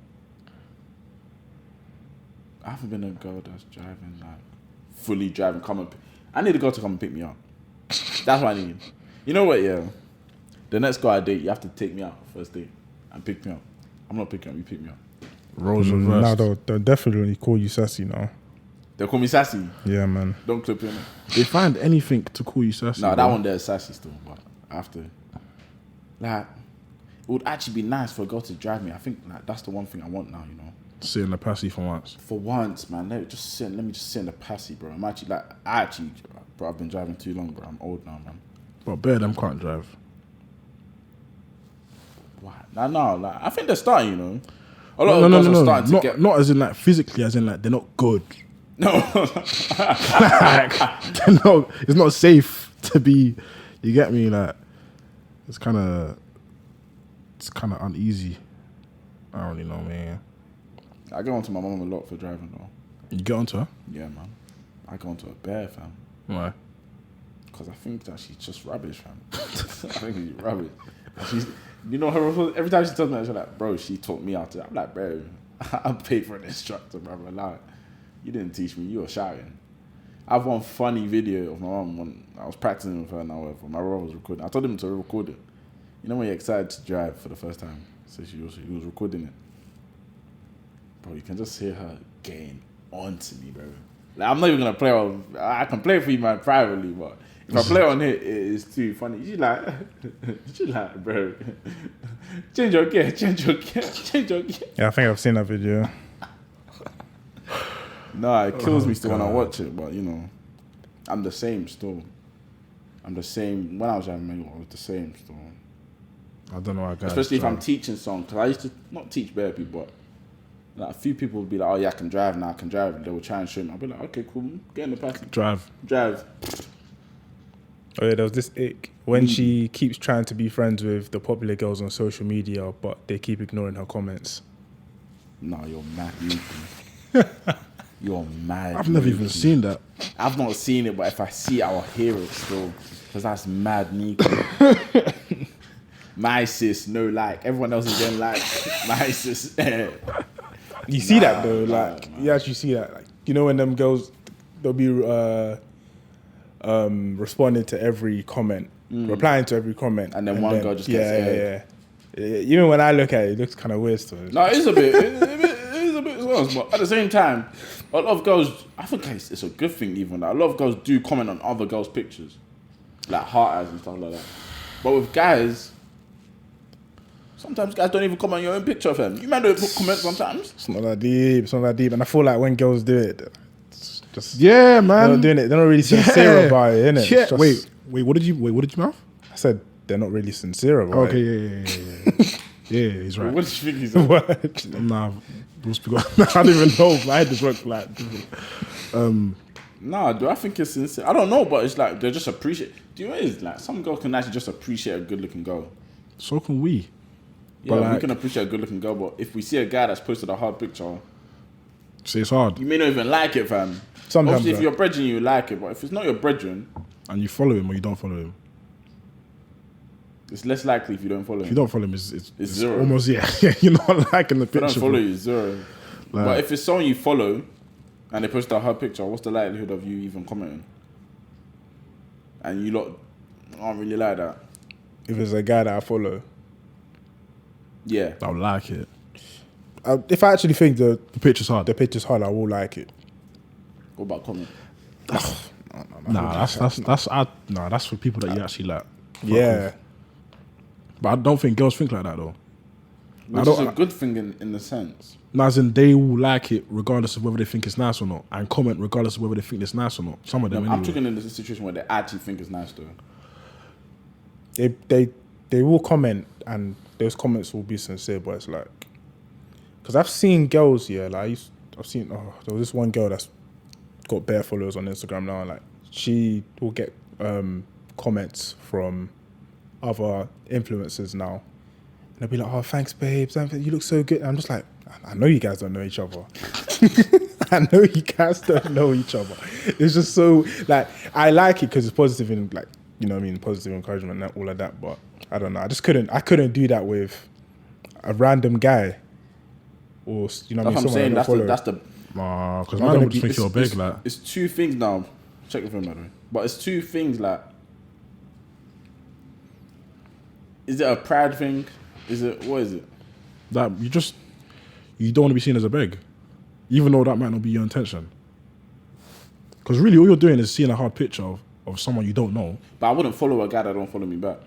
I haven't been a girl that's driving, like, fully driving. I need a girl to come and pick me up. That's what I need. You know what? Yeah. The next guy I date, you have to take me out first date and pick me up. I'm not picking up. You pick me up. Roles Now reversed. they'll definitely call you sassy now. They call me sassy. Yeah, man. Don't clip in it. They find anything to call you sassy. No, that bro. one there is sassy still, but after, like, it would actually be nice for a girl to drive me. I think like that's the one thing I want now. You know. Sit in the passy for once. For once, man, let me just sit in the passy, bro. I'm actually bro, I've been driving too long, bro. I'm old now, man. But bear them can't drive. Why? No, like I think they're starting, you know. A lot of girls are starting to get. Not as in like physically, as in like they're not good. No. Like, no, it's not safe to be. You get me? Like, it's kind of uneasy. I don't really know, man. I go on to my mum a lot for driving, though. You get onto her? Yeah, man. I go on to her bare, fam. Why? Because I think that she's just rubbish, fam. I think she's rubbish. She's, you know, her every time she tells me that, she's like, bro, she taught me how to. I'm like, bro, I paid for an instructor, bro. Like, you didn't teach me. You were shouting. I have one funny video of my mum when I was practicing with her and my brother was recording. I told him to record it. You know when you're excited to drive for the first time? So he was recording it. Bro, you can just hear her getting onto me, bro. Like, I'm not even gonna play on. I can play for you, man, privately, but if I play on here, it is too funny. She's like, bro, change your gear. Yeah, I think I've seen that video. No, it kills me still when I watch it, but you know, I'm the same still. I'm the same. When I was driving, I was the same still. I don't know why guys. Especially if I'm teaching songs, because I used to not teach bare people, but like, a few people would be like, oh yeah, I can drive now, I can drive. And they will try and show me. I'll be like, okay, cool, get in the passenger. Drive. Oh yeah, there was this ick when she keeps trying to be friends with the popular girls on social media, but they keep ignoring her comments. No, you're mad. You're mad. I've never even seen that. I've not seen it, but if I see it, I'll hear it still. Because that's mad, Nico. My sis, no like. Everyone else is getting like. My sis. You see that though, like you actually see that. Like, you know when them girls, they'll be responding to every comment, replying to every comment, and then one girl just gets aired. Yeah. Even when I look at it, it looks kind of weird still. No, it is a bit. It is a bit as well. But at the same time, a lot of girls. I think it's a good thing even. Like, a lot of girls do comment on other girls' pictures, like heart eyes and stuff like that. But with guys. Sometimes guys don't even comment on your own picture of them. You might don't put comments sometimes. It's not that deep. And I feel like when girls do it, it's just Yeah, man. they're not doing it. They're not really sincere about it, innit? Yeah. It's just- Wait. What did you mouth? I said they're not really sincere about Okay. it. Yeah. He's right. What do you think he's like? What? Nah, we'll speak on. I don't even know. I had this work like. Nah, do I think it's sincere? I don't know, but it's like they just appreciate. Do you know what it is? Like some girls can actually just appreciate a good-looking girl. So can we. Yeah, But we like- can appreciate a good-looking girl, but if we see a guy that's posted a hard picture, Say it's hard, you may not even like it, fam. Sometimes, Obviously, if though. you're brethren, you like it, but if it's not your brethren, and you follow him or you don't follow him. it's less likely if you don't follow If him. you don't follow him, it's zero. almost yeah. You're not liking the If I picture. don't follow bro. you, zero. Like- But if it's someone you follow and they post a hard picture, what's the likelihood of you even commenting? And you lot aren't really like that. If it's a guy that I follow, Yeah. I would like it. if I actually think the picture's hard. picture's hard, I will like it. What about comment? That's for people that you actually like. Yeah. But I don't think girls think like that though. Which is a good thing in the sense. No, as in they will like it regardless of whether they think it's nice or not, and comment regardless of whether they think it's nice or not. Some of them I'm anyway. talking in this situation where they actually think it's nice though. They will comment and those comments will be sincere, but it's like, because I've seen girls, yeah, like there was this one girl that's got bare followers on Instagram now, and like she will get comments from other influencers now, and they'll be like, oh, thanks babes, you look so good. And I'm just like, I know you guys don't know each other. I know you guys don't know each other. It's just so, like, I like it because it's positive and, like, you know what I mean, positive encouragement and all of that, but I don't know. I couldn't do that with a random guy, or you know what I mean. That's what I'm saying. That's the. Because I'm man gonna would just think you're big, like. It's two things now. Check the phone, by the way. But it's two things like Is it a pride thing? What is it? That you don't want to be seen as a beg, even though that might not be your intention. Because really, all you're doing is seeing a hard picture of someone you don't know. But I wouldn't follow a guy that don't follow me back.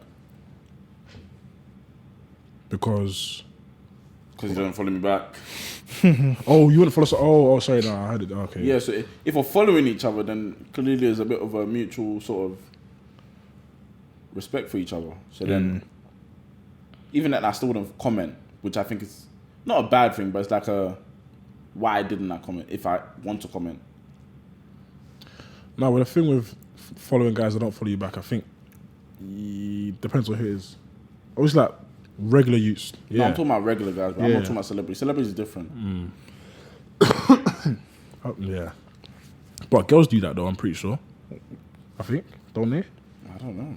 Because he don't follow me back. oh, you wouldn't follow. Oh, sorry, no, I heard it. Okay. Yeah, so if we're following each other, then clearly there's a bit of a mutual sort of respect for each other. So then, even that, I still wouldn't comment, which I think is not a bad thing, but it's like why I didn't I comment if I want to comment. No, but the thing with following guys that don't follow you back, I think depends on who it is. Obviously, like regular use. Yeah, No, I'm talking about regular guys, but I'm not talking about celebrities. Celebrities is different. Yeah. But girls do that though, I'm pretty sure. I think, don't they? I don't know.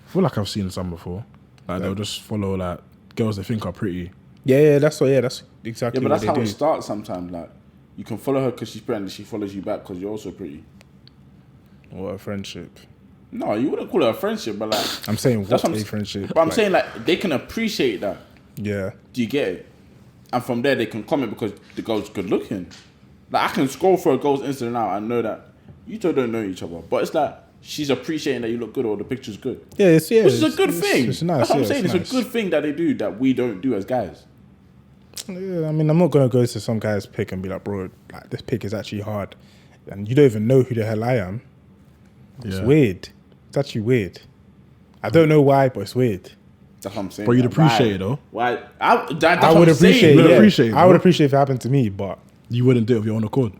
I feel like I've seen some before. Like they'll just follow like girls they think are pretty. Yeah, that's exactly Yeah, but what that's they how do. it starts sometimes. Like, you can follow her because she's pretty and she follows you back because you're also pretty. What a friendship. No, you wouldn't call it a friendship, but like... I'm saying That's what what a I'm friendship. But I'm saying like, they can appreciate that. Yeah. Do you get it? And from there, they can comment because the girl's good looking. Like, I can scroll through a girl's Instagram now and know that you two don't know each other. But it's like, she's appreciating that you look good or the picture's good. Yeah, Which is a good thing. It's nice. That's what I'm yeah, saying. It's nice. a good thing that they do that we don't do as guys. Yeah, I mean, I'm not gonna go to some guy's pic and be like, bro, like this pic is actually hard, and you don't even know who the hell I am. It's Yeah. weird. It's actually weird. I don't know why, but it's weird. That's what I'm saying. But you'd Like, appreciate it though. Why? That's I what would I'm saying. appreciate. You would Yeah, appreciate it, I would bro. appreciate if it happened to me, but You wouldn't do it of your own accord.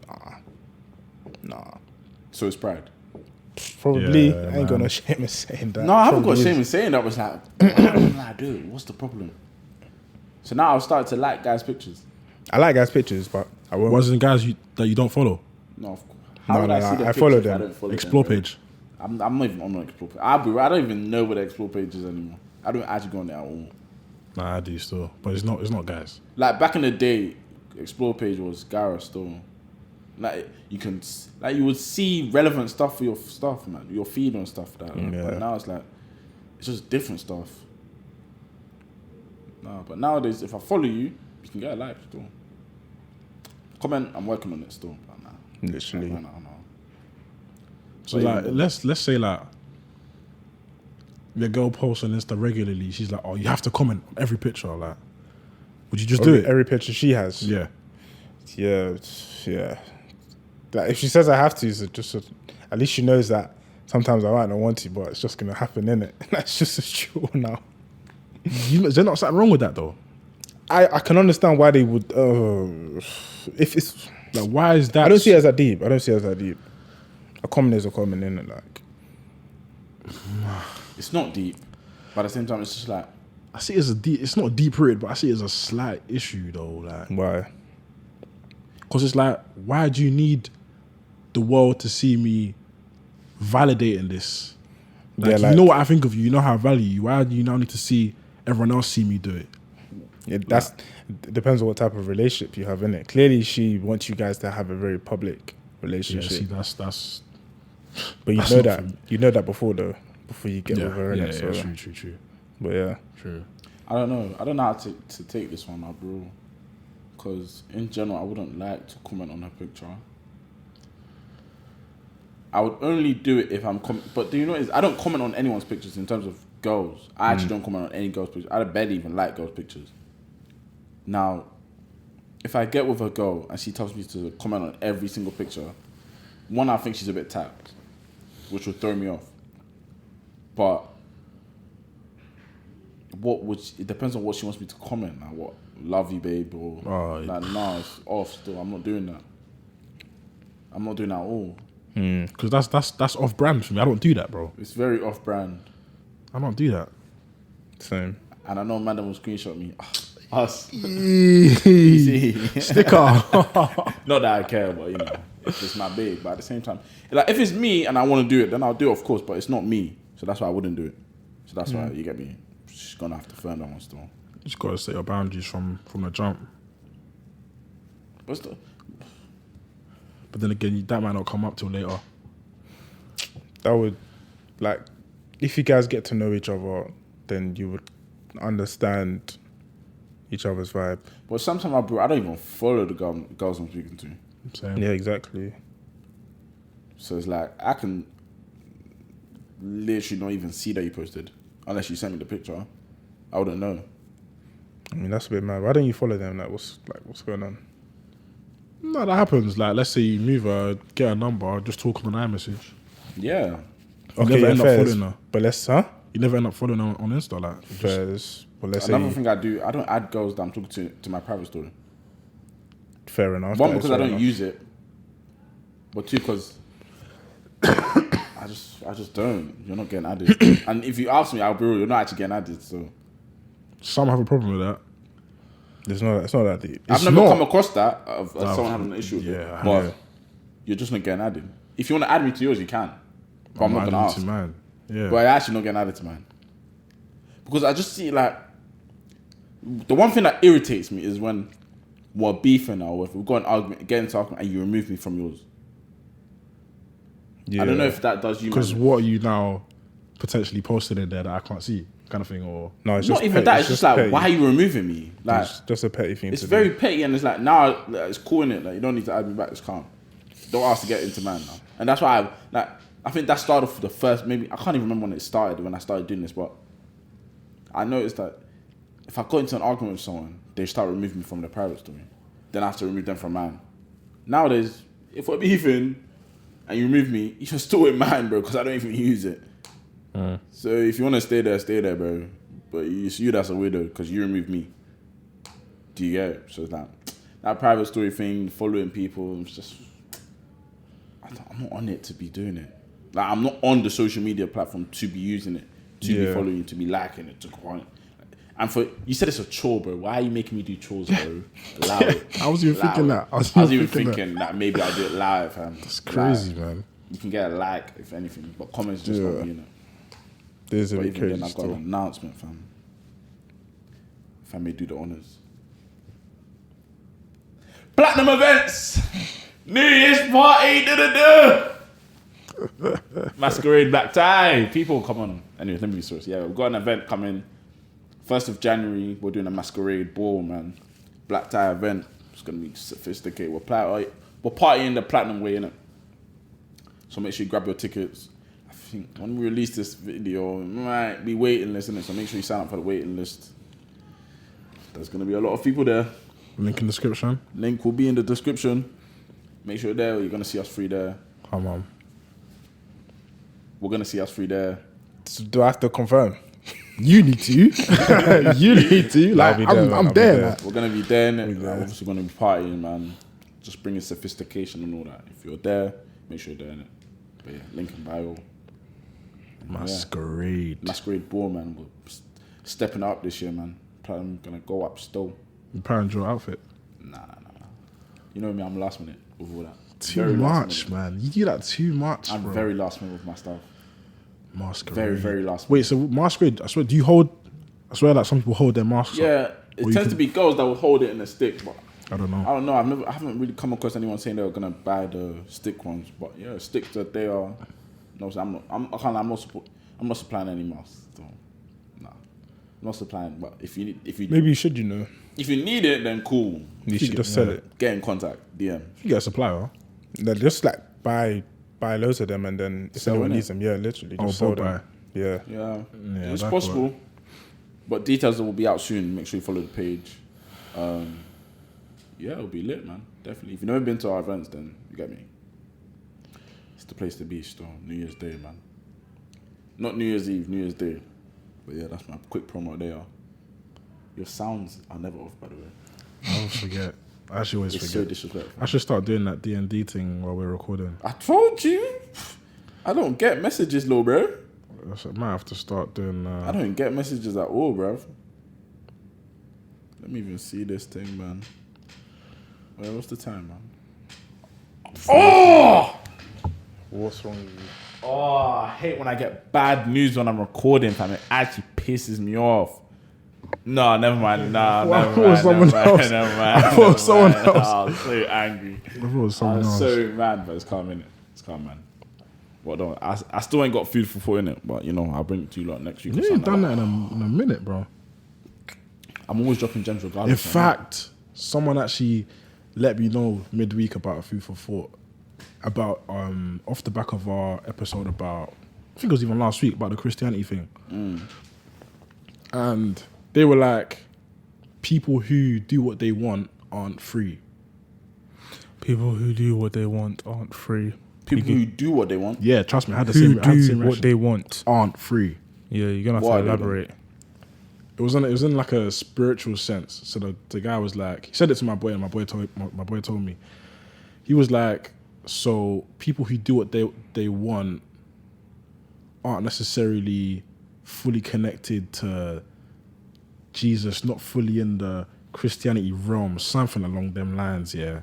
nah, So it's pride. probably Yeah, I ain't got man. no shame in saying that. No, I haven't got Probably shame is. in saying that. Was like, why don't I do it? What's the problem? So now I'll start to like guys' pictures. I like guys' pictures, but I won't. Wasn't guys that you don't follow? No, of course. No, would I no, see the I follow pictures if them. don't follow Explore them, bro? page. I'm not even on the explore page. I don't even know what the explore page is anymore. I don't actually go on there at all. Nah, I do still, but it's not guys. Like back in the day, explore page was Gara still. Like you would see relevant stuff for your stuff, man. Your feed and stuff. That. Yeah. But now it's like it's just different stuff. No, but nowadays if I follow you, you can get a like still. Comment, I'm working on it still. But nah. Literally. No. So like, let's say like your girl posts on Insta regularly. She's like, oh, you have to comment on every picture. Like, would you just do it? Every picture she has. Yeah. Yeah. Like if she says I have to, it's just at least she knows that sometimes I might not want to, but it's just gonna happen, innit? That's just a chore now. Is there not something wrong with that though? I can understand why they would. If it's Like, why is that? I don't see it as that deep. A comment is a comment, innit? Like it's not deep, but at the same time, it's just like I see it as a deep. It's not deep rooted, but I see it as a slight issue though. Like, why? because it's like, why do you need the world to see me validating this? Like, Yeah, you know what I think of you. You know how I value you. Why do you now need to see everyone else see me do it? It depends on what type of relationship you have in it. Clearly, she wants you guys to have a very public Yeah, relationship. see, that's But that's you not know that before you get yeah, with her. yeah, innit? So, true. But yeah, True. I don't know how to take this one up, bro. Because in general, I wouldn't like to comment on her picture. I would only do it if I'm... but do you know what it is? I don't comment on anyone's pictures in terms of girls. I actually don't comment on any girl's pictures. I barely even like girls' pictures. Now, if I get with a girl and she tells me to comment on every single picture, one, I think she's a bit tapped, which would throw me off. But it depends on what she wants me to comment. Now, what? Love you, babe, or like, nah, it's off still. I'm not doing that. I'm not doing that at all. Because that's off brand for me. I don't do that, bro. It's very off brand. I don't do that. same. And I know madam will screenshot me. Us. Easy. Sticker. Not that I care, but you know, it's just my babe. But at the same time, like if it's me and I want to do it, then I'll do it, of course. But it's not me, so that's why I wouldn't do it. So that's why you get me. She's gonna have to firm that one still. You just gotta set your boundaries from the jump. What's the? But then again, that might not come up till later. That would, like, if you guys get to know each other, then you would understand each other's vibe. But sometimes I don't even follow the girls I'm speaking to. Same. Yeah, exactly. So it's like, I can literally not even see that you posted. Unless you sent me the picture. I wouldn't know. I mean, that's a bit mad. Why don't you follow them? What's going on? No, that happens. Like, let's say you move her, get a number, just talk on an iMessage. Yeah. You never end up fairs. following her. But You never end up following her on Insta. Like, fairs. Well, let's Another say thing I do, I don't add girls that I'm talking to my private story. fair enough. One, that is because I fair don't enough. use it. But two, because I just don't. You're not getting added. And if you ask me, I'll be real, you're not actually getting added. So some have a problem with that. It's not that deep. I've never come across that of someone having an issue with yeah, it. But yeah. you're just not getting added. If you want to add me to yours, you can. But I'm not going to ask. To mine. Yeah. But I'm actually not getting added to mine. Because I just see, like, the one thing that irritates me is when we're beefing or if we've got an argument, get into argument, and you remove me from yours. Yeah. I don't know if that does you. Because what are you now potentially posted in there that I can't see, kind of thing, or Not No, it's just even petty. that. It's just like, petty. why are you removing me? Like, It's just a petty thing. it's to very do. petty, and it's like, now it's cool in it. Like, you don't need to add me back. It's calm. Don't ask to get into man now. And that's why I think that started off the first, maybe, I can't even remember when it started, when I started doing this, but I noticed that if I got into an argument with someone, they start removing me from their private story. Then I have to remove them from mine. Nowadays, if we're beefing and you remove me, you're still in mine, bro, because I don't even use it. So if you want to stay there, bro. But it's you that's a weirdo because you removed me. Do you get it? So it's like, that private story thing, following people, it's just, I'm not on it to be doing it. Like, I'm not on the social media platform to be using it, to be following you, to be liking it, to go on it. And you said it's a chore, bro. Why are you making me do chores, bro? Allow it. I was even thinking that. I was even thinking that maybe I'll do it live, fam. It's crazy, Like, man. you can get a like, if anything, but comments just not being it. There's a But bit even then, crazy I've got an still. announcement, fam. If I may do the honours. Platinum events! New Year's party! Masquerade black tie! People, come on. Anyway, let me be serious. Yeah, we've got an event coming. 1st of January, we're doing a masquerade ball, man. Black tie event. It's going to be sophisticated. We're partying the platinum way, innit? So make sure you grab your tickets. I think when we release this video, we might be waiting list, innit? So make sure you sign up for the waiting list. There's going to be a lot of people there. Link in the description. Link will be in the description. Make sure you're there. You're going to see us free there. Come on. We're going to see us free there. So do I have to confirm? You need to. You need to. Like, I'll be there, man. I'm I'll be there. there. Like. We're going to be there, innit? Like, obviously going to be partying, man. Just bringing sophistication and all that. If you're there, make sure you're there, innit? But yeah, link in bio. Masquerade. Yeah. Masquerade ball, man. We're stepping up this year, man. I'm going to go up still. You proud of your outfit? Nah. You know me, I'm last minute with all that. Too Very last much, minute. man. You do that too much, I'm bro. very last minute with my stuff. Masquerade. Very, very last minute. Wait, so masquerade, I swear, do you hold, I swear like some people hold their masks up. Yeah, it you tends can- to be girls that will hold it in a stick, but I don't know. I don't know. I haven't really come across anyone saying they were gonna buy the stick ones. But yeah, sticks that they are. No, so I'm not supplying any masks. So, nah, I'm not supplying. But if you Maybe you should, you know. if you need it, then cool. You should just sell it. Get in contact. DM. You get a supplier. They're just like buy loads of them and then if Sell, anyone innit? needs them, yeah, literally Oh, just sell bulk them. Yeah. Yeah, Yeah, it's that possible. But details will be out soon. Make sure you follow the page. Yeah, it'll be lit, man. Definitely. If you've never been to our events, then you get me. It's the place to be still. New Year's Day, man. Not New Year's Eve, New Year's Day. But yeah, that's my quick promo there. Your sounds are never off, by the way. I always forget. I actually always It's so forget. disrespectful. I should start doing that D&D thing while we're recording. I told you. I don't get messages, low, bro. I might have to start doing. I don't get messages at all, bro. Let me even see this thing, man. Wait, what's the time, man? Oh! What's wrong with you? Oh, I hate when I get bad news when I'm recording, fam. It actually pisses me off. No, never mind. Nah, Well, I never thought it was mind. someone else. Never mind. I thought it was someone else. Oh, I'm so angry. I thought it was someone I'm else. so mad, but it's calm, innit? It's calm, man. Well, no, I still ain't got food for thought in it, but you know, I'll bring it to you lot next week. You ain't done that in a minute, bro. I'm always dropping gems regardless. In fact, someone actually let me know midweek about a food for thought. About off the back of our episode about, I think it was even last week, about the Christianity thing. And they were like, people who do what they want aren't free. People who do what they want aren't free. People who do what they want. Yeah, trust me, I had the Who same reaction. do what they want Aren't free. Yeah, you're gonna have Why to they elaborate. It was in like a spiritual sense. So the guy was like, he said it to my boy, and my boy told me. He was like, so people who do what they want aren't necessarily fully connected to Jesus, not fully in the Christianity realm, something along them lines, yeah.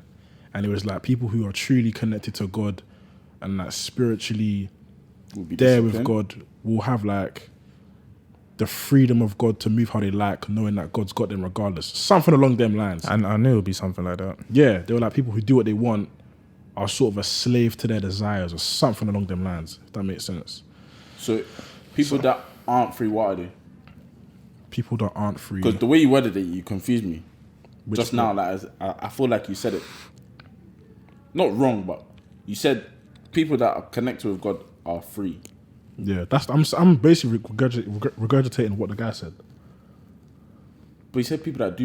And it was like people who are truly connected to God and like spiritually there with God will have like the freedom of God to move how they like, knowing that God's got them regardless. Something along them lines. And I knew it would be something like that. Yeah, they were like people who do what they want are sort of a slave to their desires or something along them lines, if that makes sense. So people that aren't free, what are they? People that aren't free. Because the way you worded it, you confused me. Which Just now, like I feel like you said it not wrong, but you said people that are connected with God are free. Yeah, I'm basically regurgitating what the guy said. But you said people that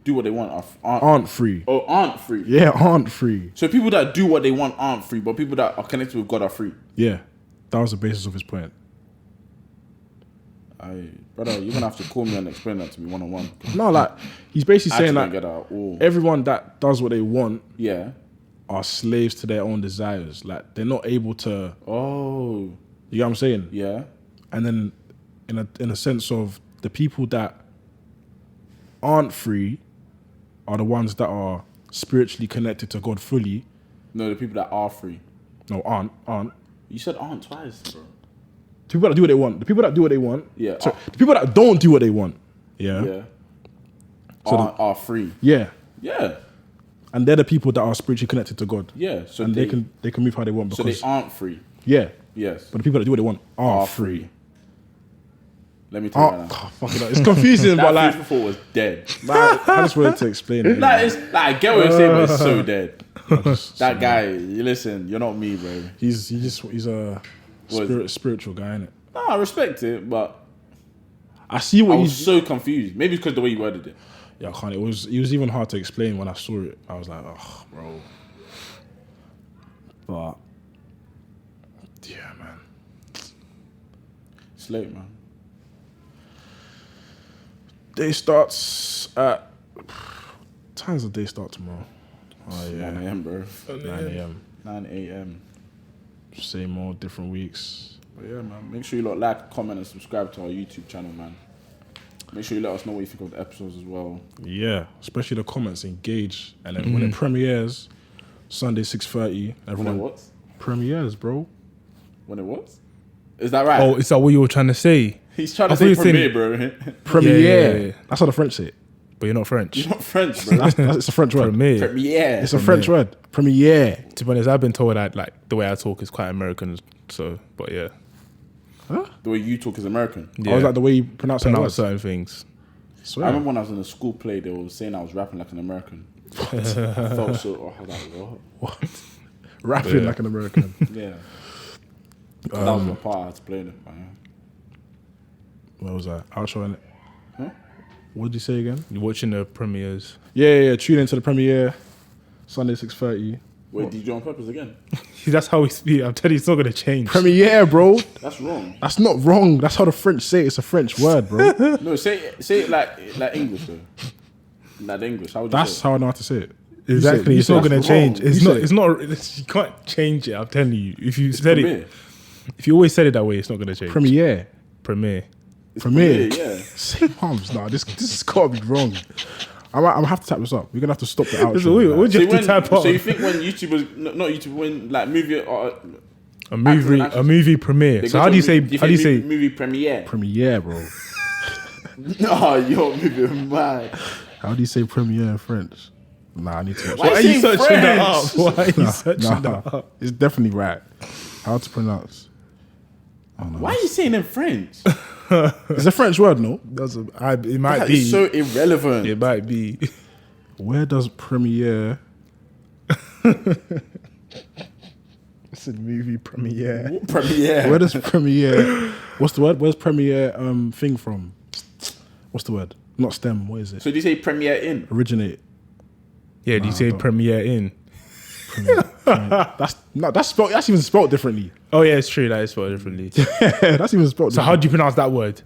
do what they want Aren't free. Oh, aren't free. Yeah, aren't free. So people that do what they want aren't free, but people that are connected with God are free. Yeah, that was the basis of his point. Brother, you're gonna have to call me and explain that to me one-on-one. No, like he's basically saying don't that get that at all. everyone that does what they want Yeah. are slaves to their own desires. Like they're not able to. Oh. You get what I'm saying? Yeah. And then, in a sense of the people that aren't free are the ones that are spiritually connected to God fully. No, the people that are free. No, aren't. You said aren't twice, bro. The people that do what they want. The people that do what they want. Yeah. So the people that don't do what they want. Yeah. Yeah. So are free. Yeah. Yeah. And they're the people that are spiritually connected to God. Yeah. So And they can move how they want So because they aren't free. yeah. Yes. But the people that do what they want are free. free. Let me tell you right now. Oh, fuck it. It's confusing, but That like, food for thought was dead. I just wanted to explain it. I get what you're saying, but it's so dead. Just- That guy, you listen, you're not me, bro. he's a spiritual guy, innit? No, I respect it, but I see I what was he's. so confused. Maybe it's because the way you worded it. Yeah, I can't. It was even hard to explain when I saw it. I was like, oh, bro. But yeah, man. It's late, man. Day starts at. Time's the day start tomorrow? Oh yeah, 9 a.m., bro. 9 a.m. 9 a.m. Same old, different weeks. But yeah, man. Make sure you like, comment, and subscribe to our YouTube channel, man. Make sure you let us know what you think of the episodes as well. Yeah, especially the comments, engage, and then when it premieres, Sunday 6:30. When it what? Premieres, bro. When it what? Is that right? Oh, is that what you were trying to say? He's trying to I say thought you were premiere, bro. Premiere. Yeah. That's how the French say it. But you're not French. You're not French, bro. It's a French word. Premiere. Premiere. It's a French word. Premiere. To be honest, I've been told that like the way I talk is quite American. So, but yeah, The way you talk is American. yeah. I was like the way you pronounce certain pronounce words. certain things. Swear. I remember when I was in a school play, they were saying I was rapping like an American. I felt so. I was like, what? Rapping Yeah. like an American. Yeah. That was my part. I had to play it. Man. What was that? Outro in it. Huh? What did you say again? You're watching the premieres. Yeah. Tune into the premiere. Sunday 6:30. Wait, did you do it on purpose again? That's how we speak. I'm telling you, it's not gonna change. Premiere, bro. That's wrong. That's not wrong. That's how the French say it. It's a French word, bro. No, say it like English though. Like English. How would you That's say how I know how to say it. Exactly. You It's say not it. gonna That's change. wrong. It's You not. say It's not. You can't change it. I'm telling you. If you it? said Premiere. it, if you always said it that way, it's not gonna change. Premiere. Premiere. It's Premiere. Yeah. Same arms. Nah, this has got to be wrong. I'm gonna have to tap this up. We're gonna have to stop the outro. Listen, what like. do you have to type up? So you think when YouTubers, not YouTube, when like movie A movie premiere. So how do you say? movie premiere? Premiere, bro. No, you're moving mad. How do you say premiere in French? Nah, I need to watch Why it. Why are saying you searching that French? up? Why are you searching that up? It's definitely right. How to pronounce? Why are you saying in French? It's a French word, no? It might That be. is so irrelevant. It might be. Where does premiere? It's a movie premiere. Premiere. Where does premiere? What's the word? Where's premiere thing from? What's the word? Not stem. What is it? So do you say premiere in? Originate. Yeah, do you say premiere in? That's spelled. That's even spelled differently. Oh yeah, it's true. That is spelled differently. That's even spelled. So how do you pronounce that word?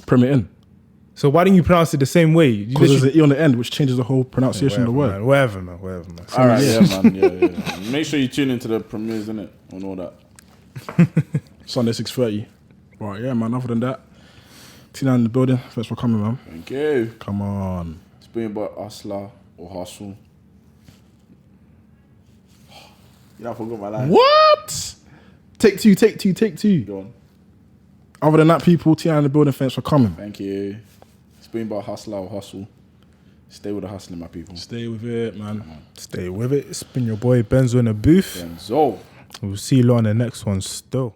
premiere in? So why didn't you pronounce it the same way? You Because there's literally- an e on the end, which changes the whole pronunciation of the word. Man, whatever, man. All right, yeah, man. Yeah. Make sure you tune into the premieres, innit? On all that. Sunday 6:30. Right, yeah, man. Other than that, Tina in the building. Thanks for coming, man. Thank you. Come on. It's been about Hustlrr or Hustle. You know, I forgot my line. What? Take two. Go on. Other than that, people, Tina in the building. Thanks for coming. Thank you. It's been about Hustlrr or Hustle. Stay with the hustling, my people. Stay with it, man. Stay with it. It's been your boy Benzo in the booth. Benzo. We'll see you lot on the next one still.